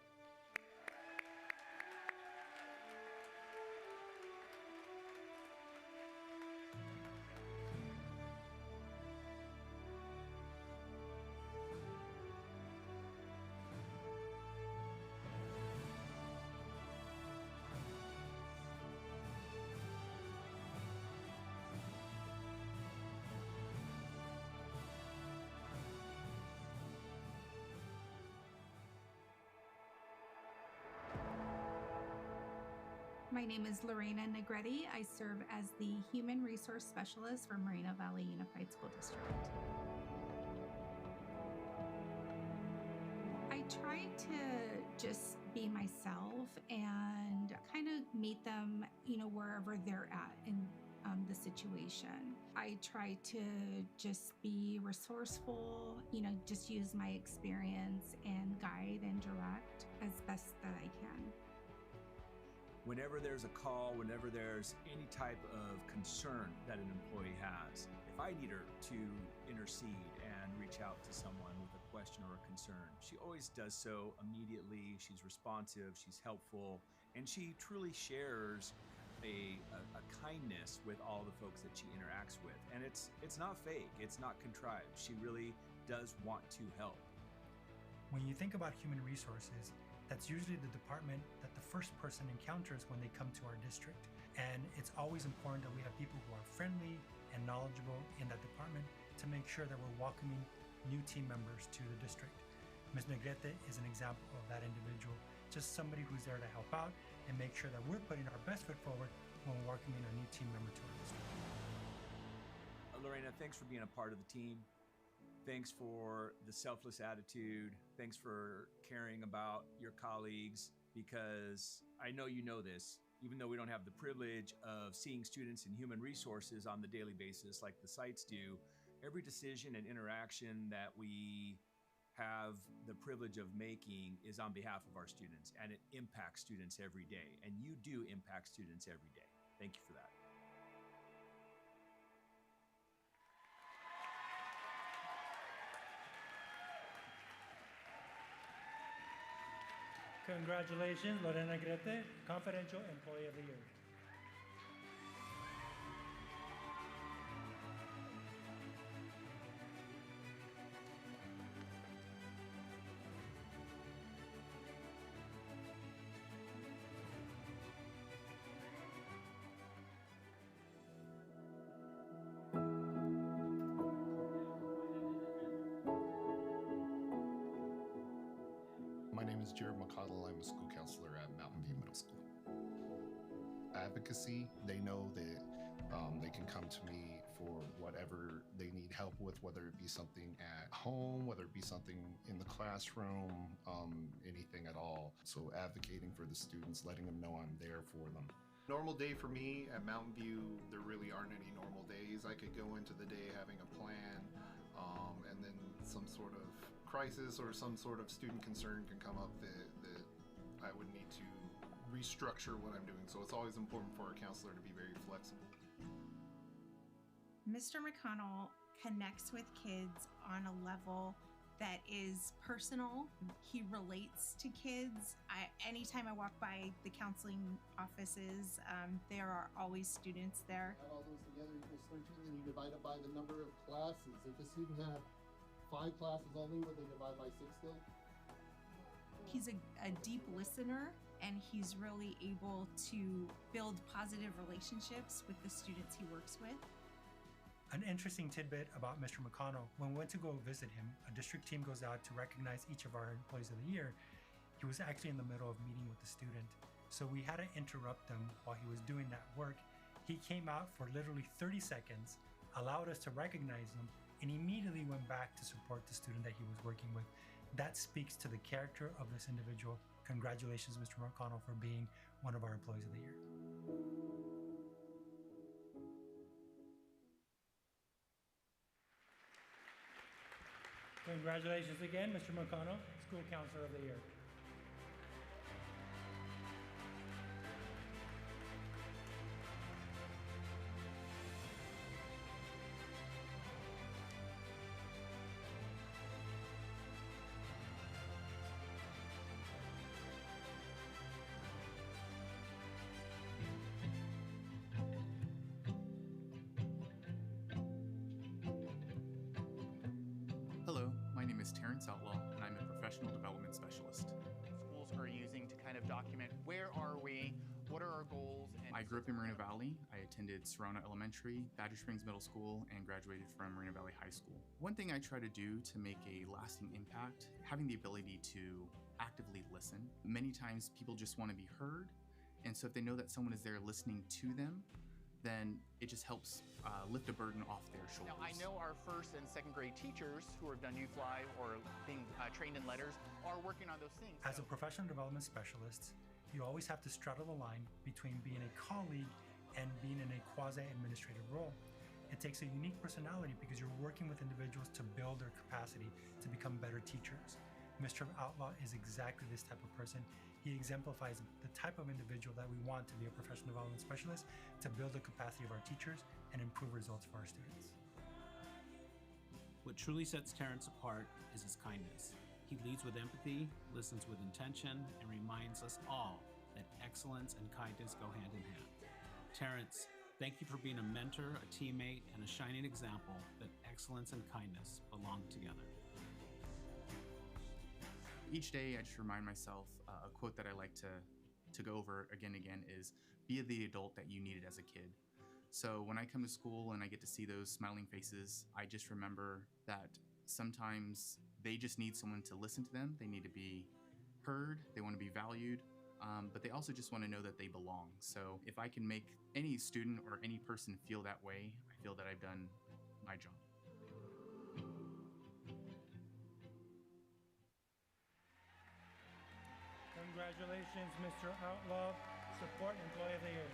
My name is Lorena Negretti. I serve as the Human Resource Specialist for Moreno Valley Unified School District. I try to just be myself and kind of meet them, wherever they're at in the situation. I try to just be resourceful, just use my experience and guide and direct as best that I can. Whenever there's a call, whenever there's any type of concern that an employee has, if I need her to intercede and reach out to someone with a question or a concern, she always does so immediately. She's responsive, she's helpful, and she truly shares a kindness with all the folks that she interacts with. And it's not fake, it's not contrived. She really does want to help. When you think about human resources, that's usually the department that the first person encounters when they come to our district. And it's always important that we have people who are friendly and knowledgeable in that department to make sure that we're welcoming new team members to the district. Ms. Negrete is an example of that individual, just somebody who's there to help out and make sure that we're putting our best foot forward when we're welcoming a new team member to our district. Lorena, thanks for being a part of the team. Thanks for the selfless attitude. Thanks for caring about your colleagues, because I know you know this, even though we don't have the privilege of seeing students in human resources on the daily basis like the sites do, every decision and interaction that we have the privilege of making is on behalf of our students, and it impacts students every day. And you do impact students every day. Thank you for that. Congratulations, Lorena Negrete, Confidential Employee of the Year. My name is Jared McConnell. I'm a school counselor at Mountain View Middle School. Advocacy, they know that they can come to me for whatever they need help with, whether it be something at home, whether it be something in the classroom, anything at all. So advocating for the students, letting them know I'm there for them. Normal day for me at Mountain View, there really aren't any normal days. I could go into the day having a plan, and then some sort of crisis or some sort of student concern can come up that I would need to restructure what I'm doing. So it's always important for a counselor to be very flexible. Mr. McConnell connects with kids on a level that is personal. He relates to kids. Anytime I walk by the counseling offices, there are always students there. Add all those together equals 13, then you divide it by the number of classes. If a student had 5 classes only, would they divide by 6 still? He's a deep listener, and he's really able to build positive relationships with the students he works with. An interesting tidbit about Mr. McConnell, when we went to go visit him, a district team goes out to recognize each of our employees of the year. He was actually in the middle of meeting with the student. So we had to interrupt him while he was doing that work. He came out for literally 30 seconds, allowed us to recognize him, and immediately went back to support the student that he was working with. That speaks to the character of this individual. Congratulations, Mr. McConnell, for being one of our employees of the year. Congratulations again, Mr. McConnell, School Counselor of the Year. Hello, my name is Terrence Outlaw, and I'm a professional development specialist. Schools are using to kind of document where are we, what are our goals. And I grew up in Moreno Valley. I attended Serrano Elementary, Badger Springs Middle School, and graduated from Moreno Valley High School. One thing I try to do to make a lasting impact, having the ability to actively listen. Many times people just want to be heard, and so if they know that someone is there listening to them, then it just helps lift a burden off their shoulders. Now, I know our first and second grade teachers who have done U-Fly or being trained in letters are working on those things. As a professional development specialist, you always have to straddle the line between being a colleague and being in a quasi-administrative role. It takes a unique personality because you're working with individuals to build their capacity to become better teachers. Mr. Outlaw is exactly this type of person. He exemplifies the type of individual that we want to be a professional development specialist to build the capacity of our teachers and improve results for our students. What truly sets Terrence apart is his kindness. He leads with empathy, listens with intention, and reminds us all that excellence and kindness go hand in hand. Terrence, thank you for being a mentor, a teammate, and a shining example that excellence and kindness belong together. Each day, I just remind myself a quote that I like to go over again and again is, be the adult that you needed as a kid. So when I come to school and I get to see those smiling faces, I just remember that sometimes they just need someone to listen to them. They need to be heard, they want to be valued, but they also just want to know that they belong. So if I can make any student or any person feel that way, I feel that I've done my job. Congratulations, Mr. Outlaw, Support Employee of the Year.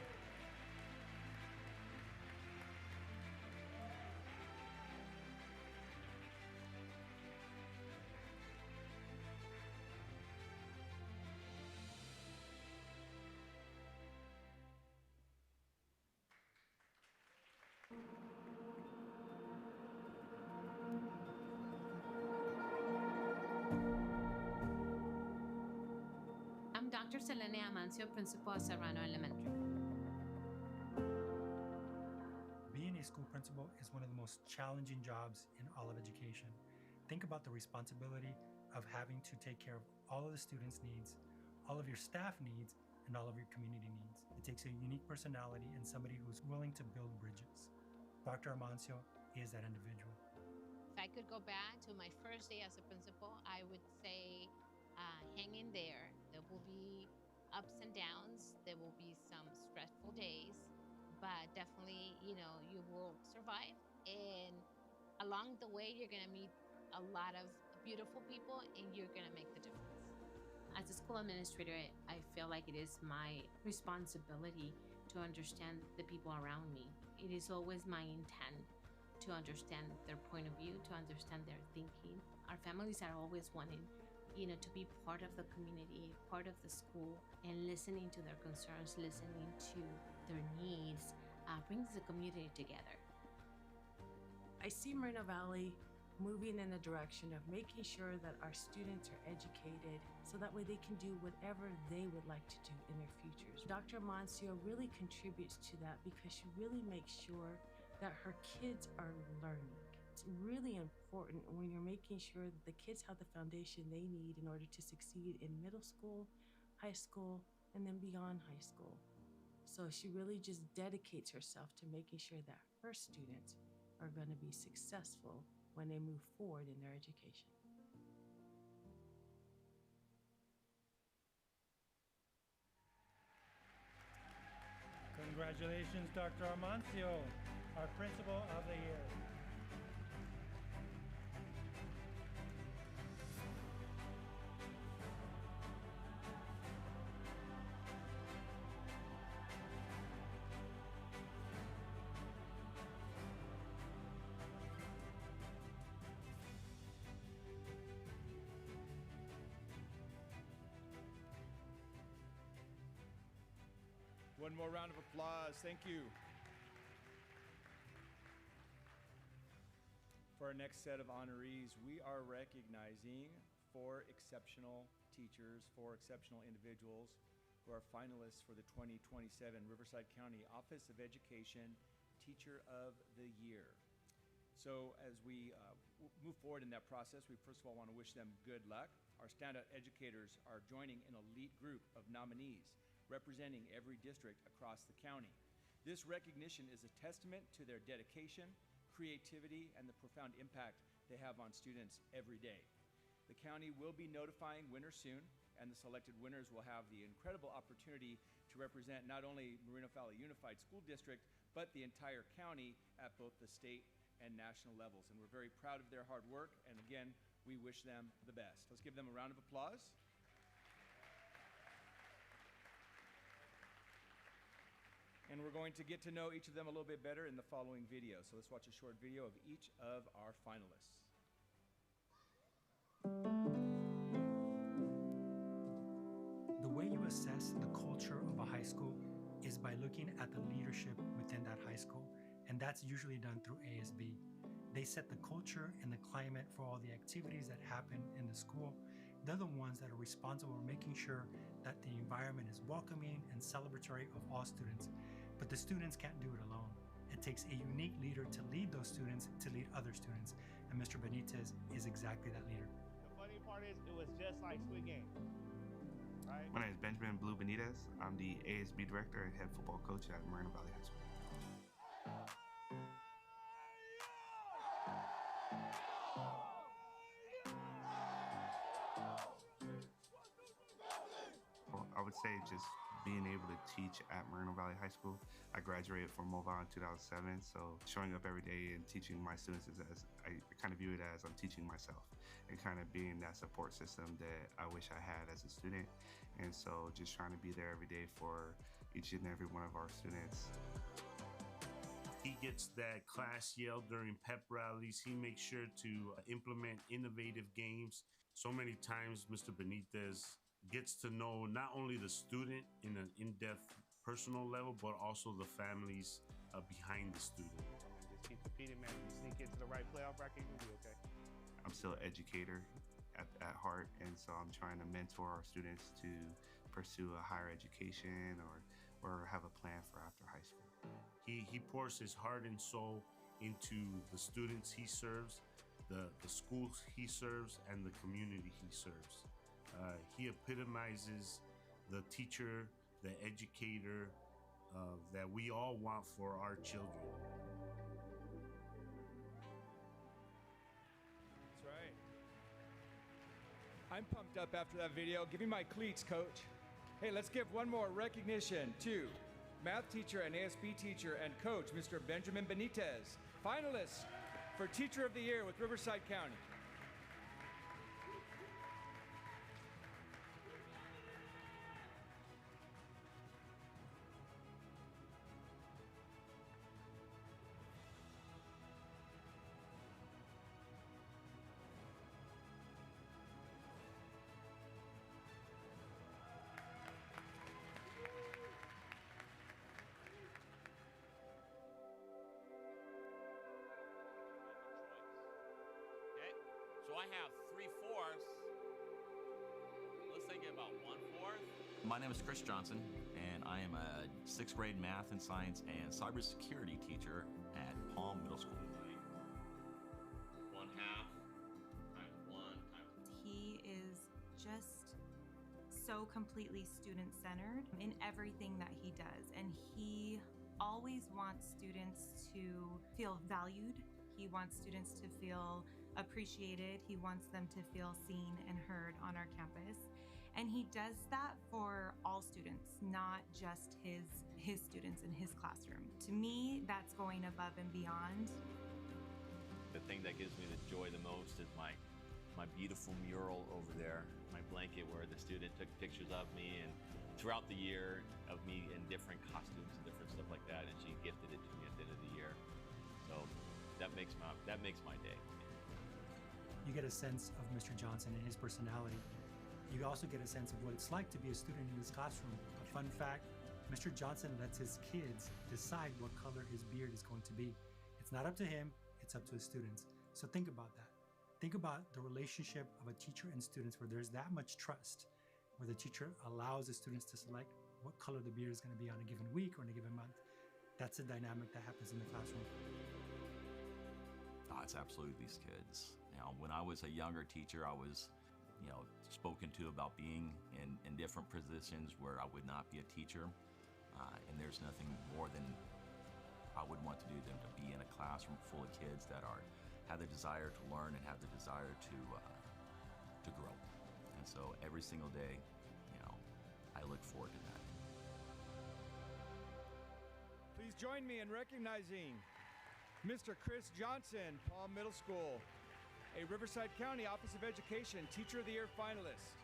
I'm Dr. Selene Amancio, Principal of Serrano Elementary. Being a school principal is one of the most challenging jobs in all of education. Think about the responsibility of having to take care of all of the students' needs, all of your staff needs, and all of your community needs. It takes a unique personality and somebody who's willing to build bridges. Dr. Amancio is that individual. If I could go back to my first day as a principal, I would say, hang in there. There will be ups and downs. There will be some stressful days, but definitely, you know, you will survive. And along the way, you're going to meet a lot of beautiful people and you're going to make the difference. As a school administrator, I feel like it is my responsibility to understand the people around me. It is always my intent to understand their point of view, to understand their thinking. Our families are always wanting, you know, to be part of the community, part of the school, and listening to their concerns, listening to their needs, brings the community together. I see Moreno Valley moving in the direction of making sure that our students are educated so that way they can do whatever they would like to do in their futures. Dr. Amancio really contributes to that because she really makes sure that her kids are learning. It's really important when you're making sure that the kids have the foundation they need in order to succeed in middle school, high school, and then beyond high school. So she really just dedicates herself to making sure that her students are going to be successful when they move forward in their education. Congratulations, Dr. Amancio, our Principal of the Year. One more round of applause. Thank you. For our next set of honorees, we are recognizing 4 exceptional teachers, 4 exceptional individuals who are finalists for the 2027 Riverside County Office of Education Teacher of the Year. So as we move forward in that process, we first of all want to wish them good luck. Our standout educators are joining an elite group of nominees representing every district across the county. This recognition is a testament to their dedication, creativity, and the profound impact they have on students every day. The county will be notifying winners soon, and the selected winners will have the incredible opportunity to represent not only Moreno Valley Unified School District, but the entire county at both the state and national levels. And we're very proud of their hard work, and again, we wish them the best. Let's give them a round of applause. And we're going to get to know each of them a little bit better in the following video. So let's watch a short video of each of our finalists. The way you assess the culture of a high school is by looking at the leadership within that high school, and that's usually done through ASB. They set the culture and the climate for all the activities that happen in the school. They're the ones that are responsible for making sure that the environment is welcoming and celebratory of all students. But the students can't do it alone. It takes a unique leader to lead those students, to lead other students. And Mr. Benitez is exactly that leader. The funny part is, it was just like Squid Game, right? My name is Benjamin Blue Benitez. I'm the ASB director and head football coach at Moreno Valley High School. I would say just being able to teach at Moreno Valley High School. I graduated from Mobile in 2007, so showing up every day and teaching my students is as I kind of view it as I'm teaching myself and kind of being that support system that I wish I had as a student. And so just trying to be there every day for each and every one of our students. He gets that class yell during pep rallies. He makes sure to implement innovative games. So many times, Mr. Benitez gets to know not only the student in an in-depth personal level, but also the families behind the student. Just keep competing, man. If you sneak into the right playoff bracket, you'll be okay. I'm still an educator at heart, and so I'm trying to mentor our students to pursue a higher education or have a plan for after high school. He pours his heart and soul into the students he serves, the schools he serves, and the community he serves. He epitomizes the teacher, the educator that we all want for our children. That's right. I'm pumped up after that video. Give me my cleats, coach. Hey, let's give one more recognition to math teacher and ASB teacher and coach, Mr. Benjamin Benitez. Finalists for Teacher of the Year with Riverside County. So I have 3/4. Let's say about 1/4. My name is Chris Johnson, and I am a 6th grade math and science and cybersecurity teacher at Palm Middle School. 1/2 times 1 times. He is just so completely student-centered in everything that he does, and he always wants students to feel valued. He wants students to feel appreciated. He wants them to feel seen and heard on our campus. And he does that for all students, not just his students in his classroom. To me, that's going above and beyond. The thing that gives me the joy the most is my beautiful mural over there, my blanket where the student took pictures of me and throughout the year of me in different costumes and different stuff like that, and she gifted it to me at the end of the year. So that makes my day. You get a sense of Mr. Johnson and his personality. You also get a sense of what it's like to be a student in his classroom. A fun fact, Mr. Johnson lets his kids decide what color his beard is going to be. It's not up to him, it's up to his students. So think about that. Think about the relationship of a teacher and students where there's that much trust, where the teacher allows the students to select what color the beard is going to be on a given week or in a given month. That's the dynamic that happens in the classroom. Oh, it's absolutely these kids. You know, when I was a younger teacher, I was, spoken to about being in different positions where I would not be a teacher. And there's nothing more than I would want to do than to be in a classroom full of kids that have the desire to learn and have the desire to grow. And so every single day, I look forward to that. Please join me in recognizing Mr. Chris Johnson, Palm Middle School, a Riverside County Office of Education Teacher of the Year finalist.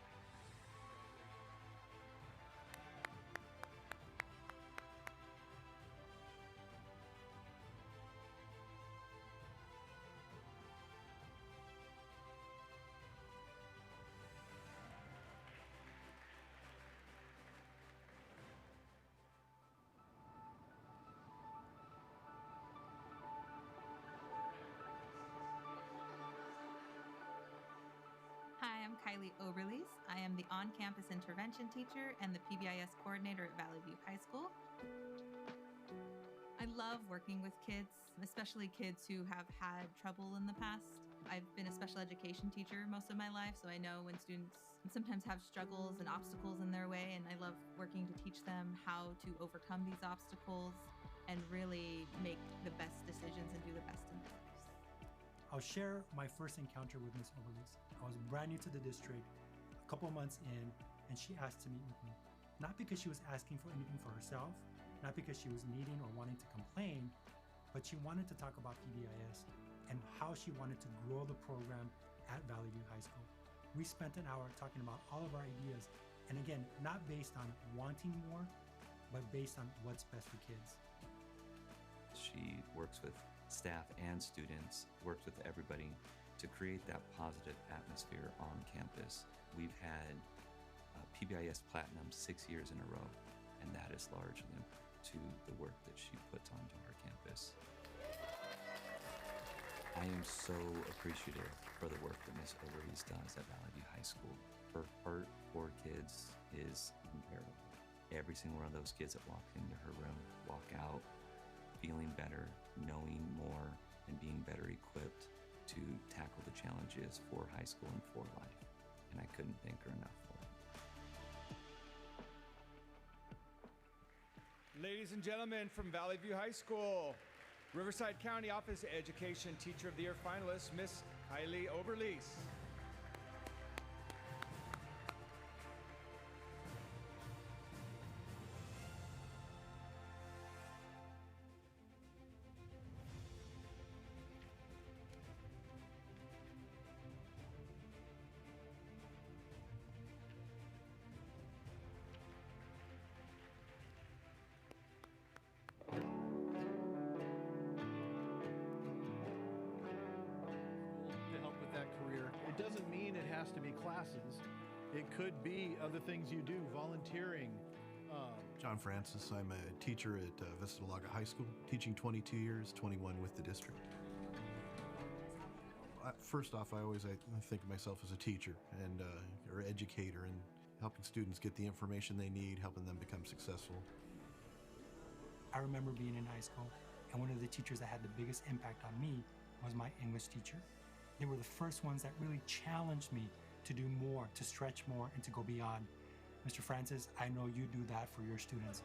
Hi, I'm Kylie Oberlies. I am the on-campus intervention teacher and the PBIS coordinator at Valley View High School. I love working with kids, especially kids who have had trouble in the past. I've been a special education teacher most of my life, so I know when students sometimes have struggles and obstacles in their way, and I love working to teach them how to overcome these obstacles and really make the best decisions and do the best in their lives. I'll share my first encounter with Miss Oberlies. I was brand new to the district, a couple months in, and she asked to meet with me. Not because she was asking for anything for herself, not because she was needing or wanting to complain, but she wanted to talk about PBIS and how she wanted to grow the program at Valley View High School. We spent an hour talking about all of our ideas, and again, not based on wanting more, but based on what's best for kids. She works with staff and students, works with everybody to create that positive atmosphere on campus. We've had PBIS Platinum 6 years in a row, and that is largely to the work that she puts onto our campus. I am so appreciative for the work that Ms. Oberlies does at Valley View High School. Her heart for kids is incredible. Every single one of those kids that walk into her room walk out feeling better, knowing more, and being better equipped to tackle the challenges for high school and for life. And I couldn't thank her enough for it. Ladies and gentlemen, from Valley View High School, Riverside County Office of Education Teacher of the Year finalist, Miss Kylie Oberlies. has to be classes. It could be other things you do, volunteering. John Francis, I'm a teacher at Vista Del Lago High School, teaching 22 years, 21 with the district. First off, I think of myself as a teacher and or educator, and helping students get the information they need, helping them become successful. I remember being in high school, and one of the teachers that had the biggest impact on me was my English teacher. They were the first ones that really challenged me to do more, to stretch more, and to go beyond. Mr. Francis, I know you do that for your students.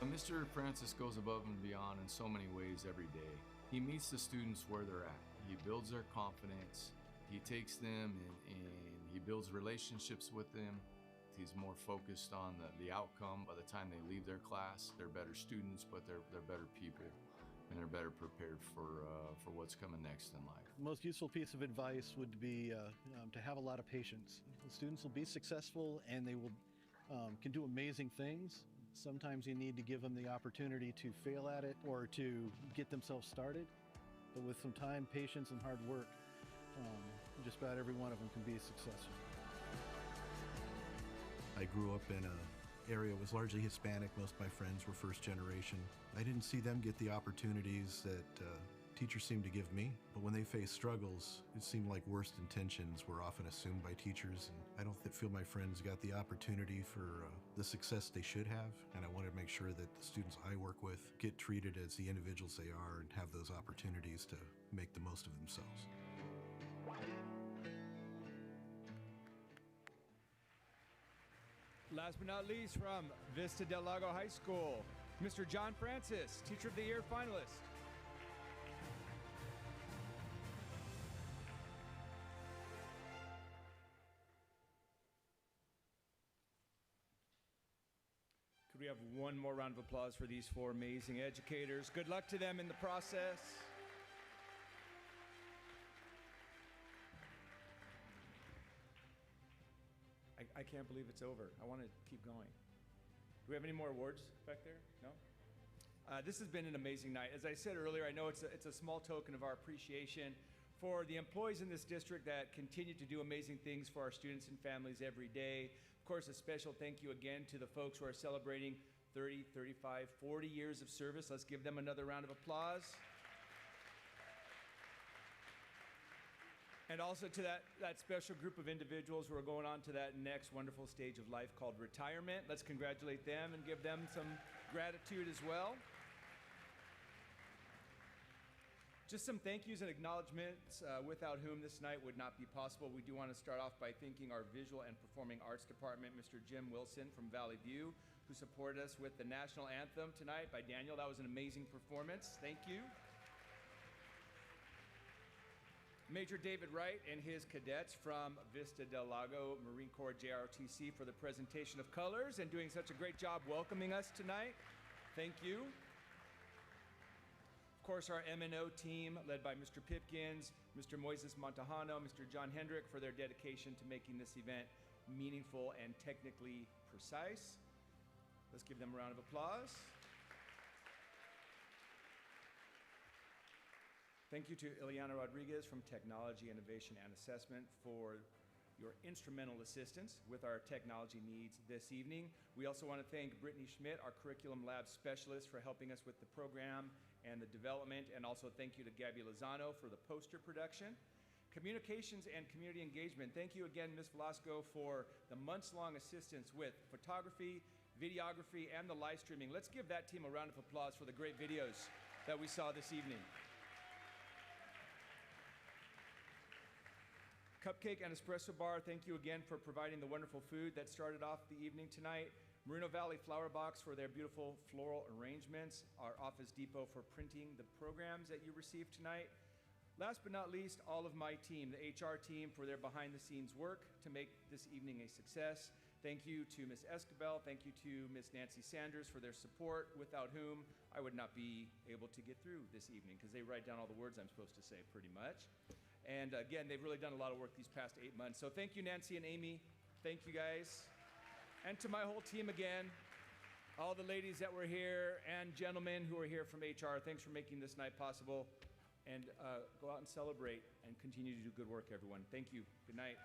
Mr. Francis goes above and beyond in so many ways every day. He meets the students where they're at. He builds their confidence. He takes them and he builds relationships with them. He's more focused on the outcome. By the time they leave their class, they're better students, but they're better people, and they're better prepared for what's coming next in life. The most useful piece of advice would be to have a lot of patience. The students will be successful and they will can do amazing things. Sometimes you need to give them the opportunity to fail at it or to get themselves started. But with some time, patience, and hard work, just about every one of them can be successful. I grew up in an area that was largely Hispanic. Most of my friends were first generation. I didn't see them get the opportunities that teachers seemed to give me. But when they faced struggles, it seemed like worst intentions were often assumed by teachers. And I don't feel my friends got the opportunity for the success they should have. And I want to make sure that the students I work with get treated as the individuals they are and have those opportunities to make the most of themselves. Last but not least, from Vista Del Lago High School, Mr. John Francis, Teacher of the Year finalist. Could we have one more round of applause for these four amazing educators? Good luck to them in the process. I can't believe it's over. I want to keep going. Do we have any more awards back there? No? This has been an amazing night. As I said earlier, I know it's a small token of our appreciation for the employees in this district that continue to do amazing things for our students and families every day. Of course, a special thank you again to the folks who are celebrating 30, 35, 40 years of service. Let's give them another round of applause. And also to that special group of individuals who are going on to that next wonderful stage of life called retirement. Let's congratulate them and give them some gratitude as well. Just some thank yous and acknowledgments without whom this night would not be possible. We do want to start off by thanking our Visual and Performing Arts Department, Mr. Jim Wilson from Valley View, who supported us with the National Anthem tonight by Daniel. That was an amazing performance. Thank you. Major David Wright and his cadets from Vista Del Lago Marine Corps JROTC for the presentation of colors and doing such a great job welcoming us tonight. Thank you. Of course, our M&O team led by Mr. Pipkins, Mr. Moises Montejano, Mr. John Hendrick for their dedication to making this event meaningful and technically precise. Let's give them a round of applause. Thank you to Ileana Rodriguez from Technology, Innovation, and Assessment for your instrumental assistance with our technology needs this evening. We also want to thank Brittany Schmidt, our Curriculum Lab Specialist, for helping us with the program and the development, and also thank you to Gabby Lozano for the poster production. Communications and community engagement. Thank you again, Ms. Velasco, for the months-long assistance with photography, videography, and the live streaming. Let's give that team a round of applause for the great videos that we saw this evening. Cupcake and Espresso Bar, thank you again for providing the wonderful food that started off the evening tonight. Moreno Valley Flower Box for their beautiful floral arrangements. Our Office Depot for printing the programs that you received tonight. Last but not least, all of my team, the HR team, for their behind-the-scenes work to make this evening a success. Thank you to Ms. Escabel. Thank you to Ms. Nancy Sanders for their support, without whom I would not be able to get through this evening, because they write down all the words I'm supposed to say, pretty much. And again, they've really done a lot of work these past 8 months. So thank you, Nancy and Amy. Thank you, guys. And to my whole team again, all the ladies that were here and gentlemen who are here from HR, thanks for making this night possible. And go out and celebrate and continue to do good work, everyone. Thank you. Good night.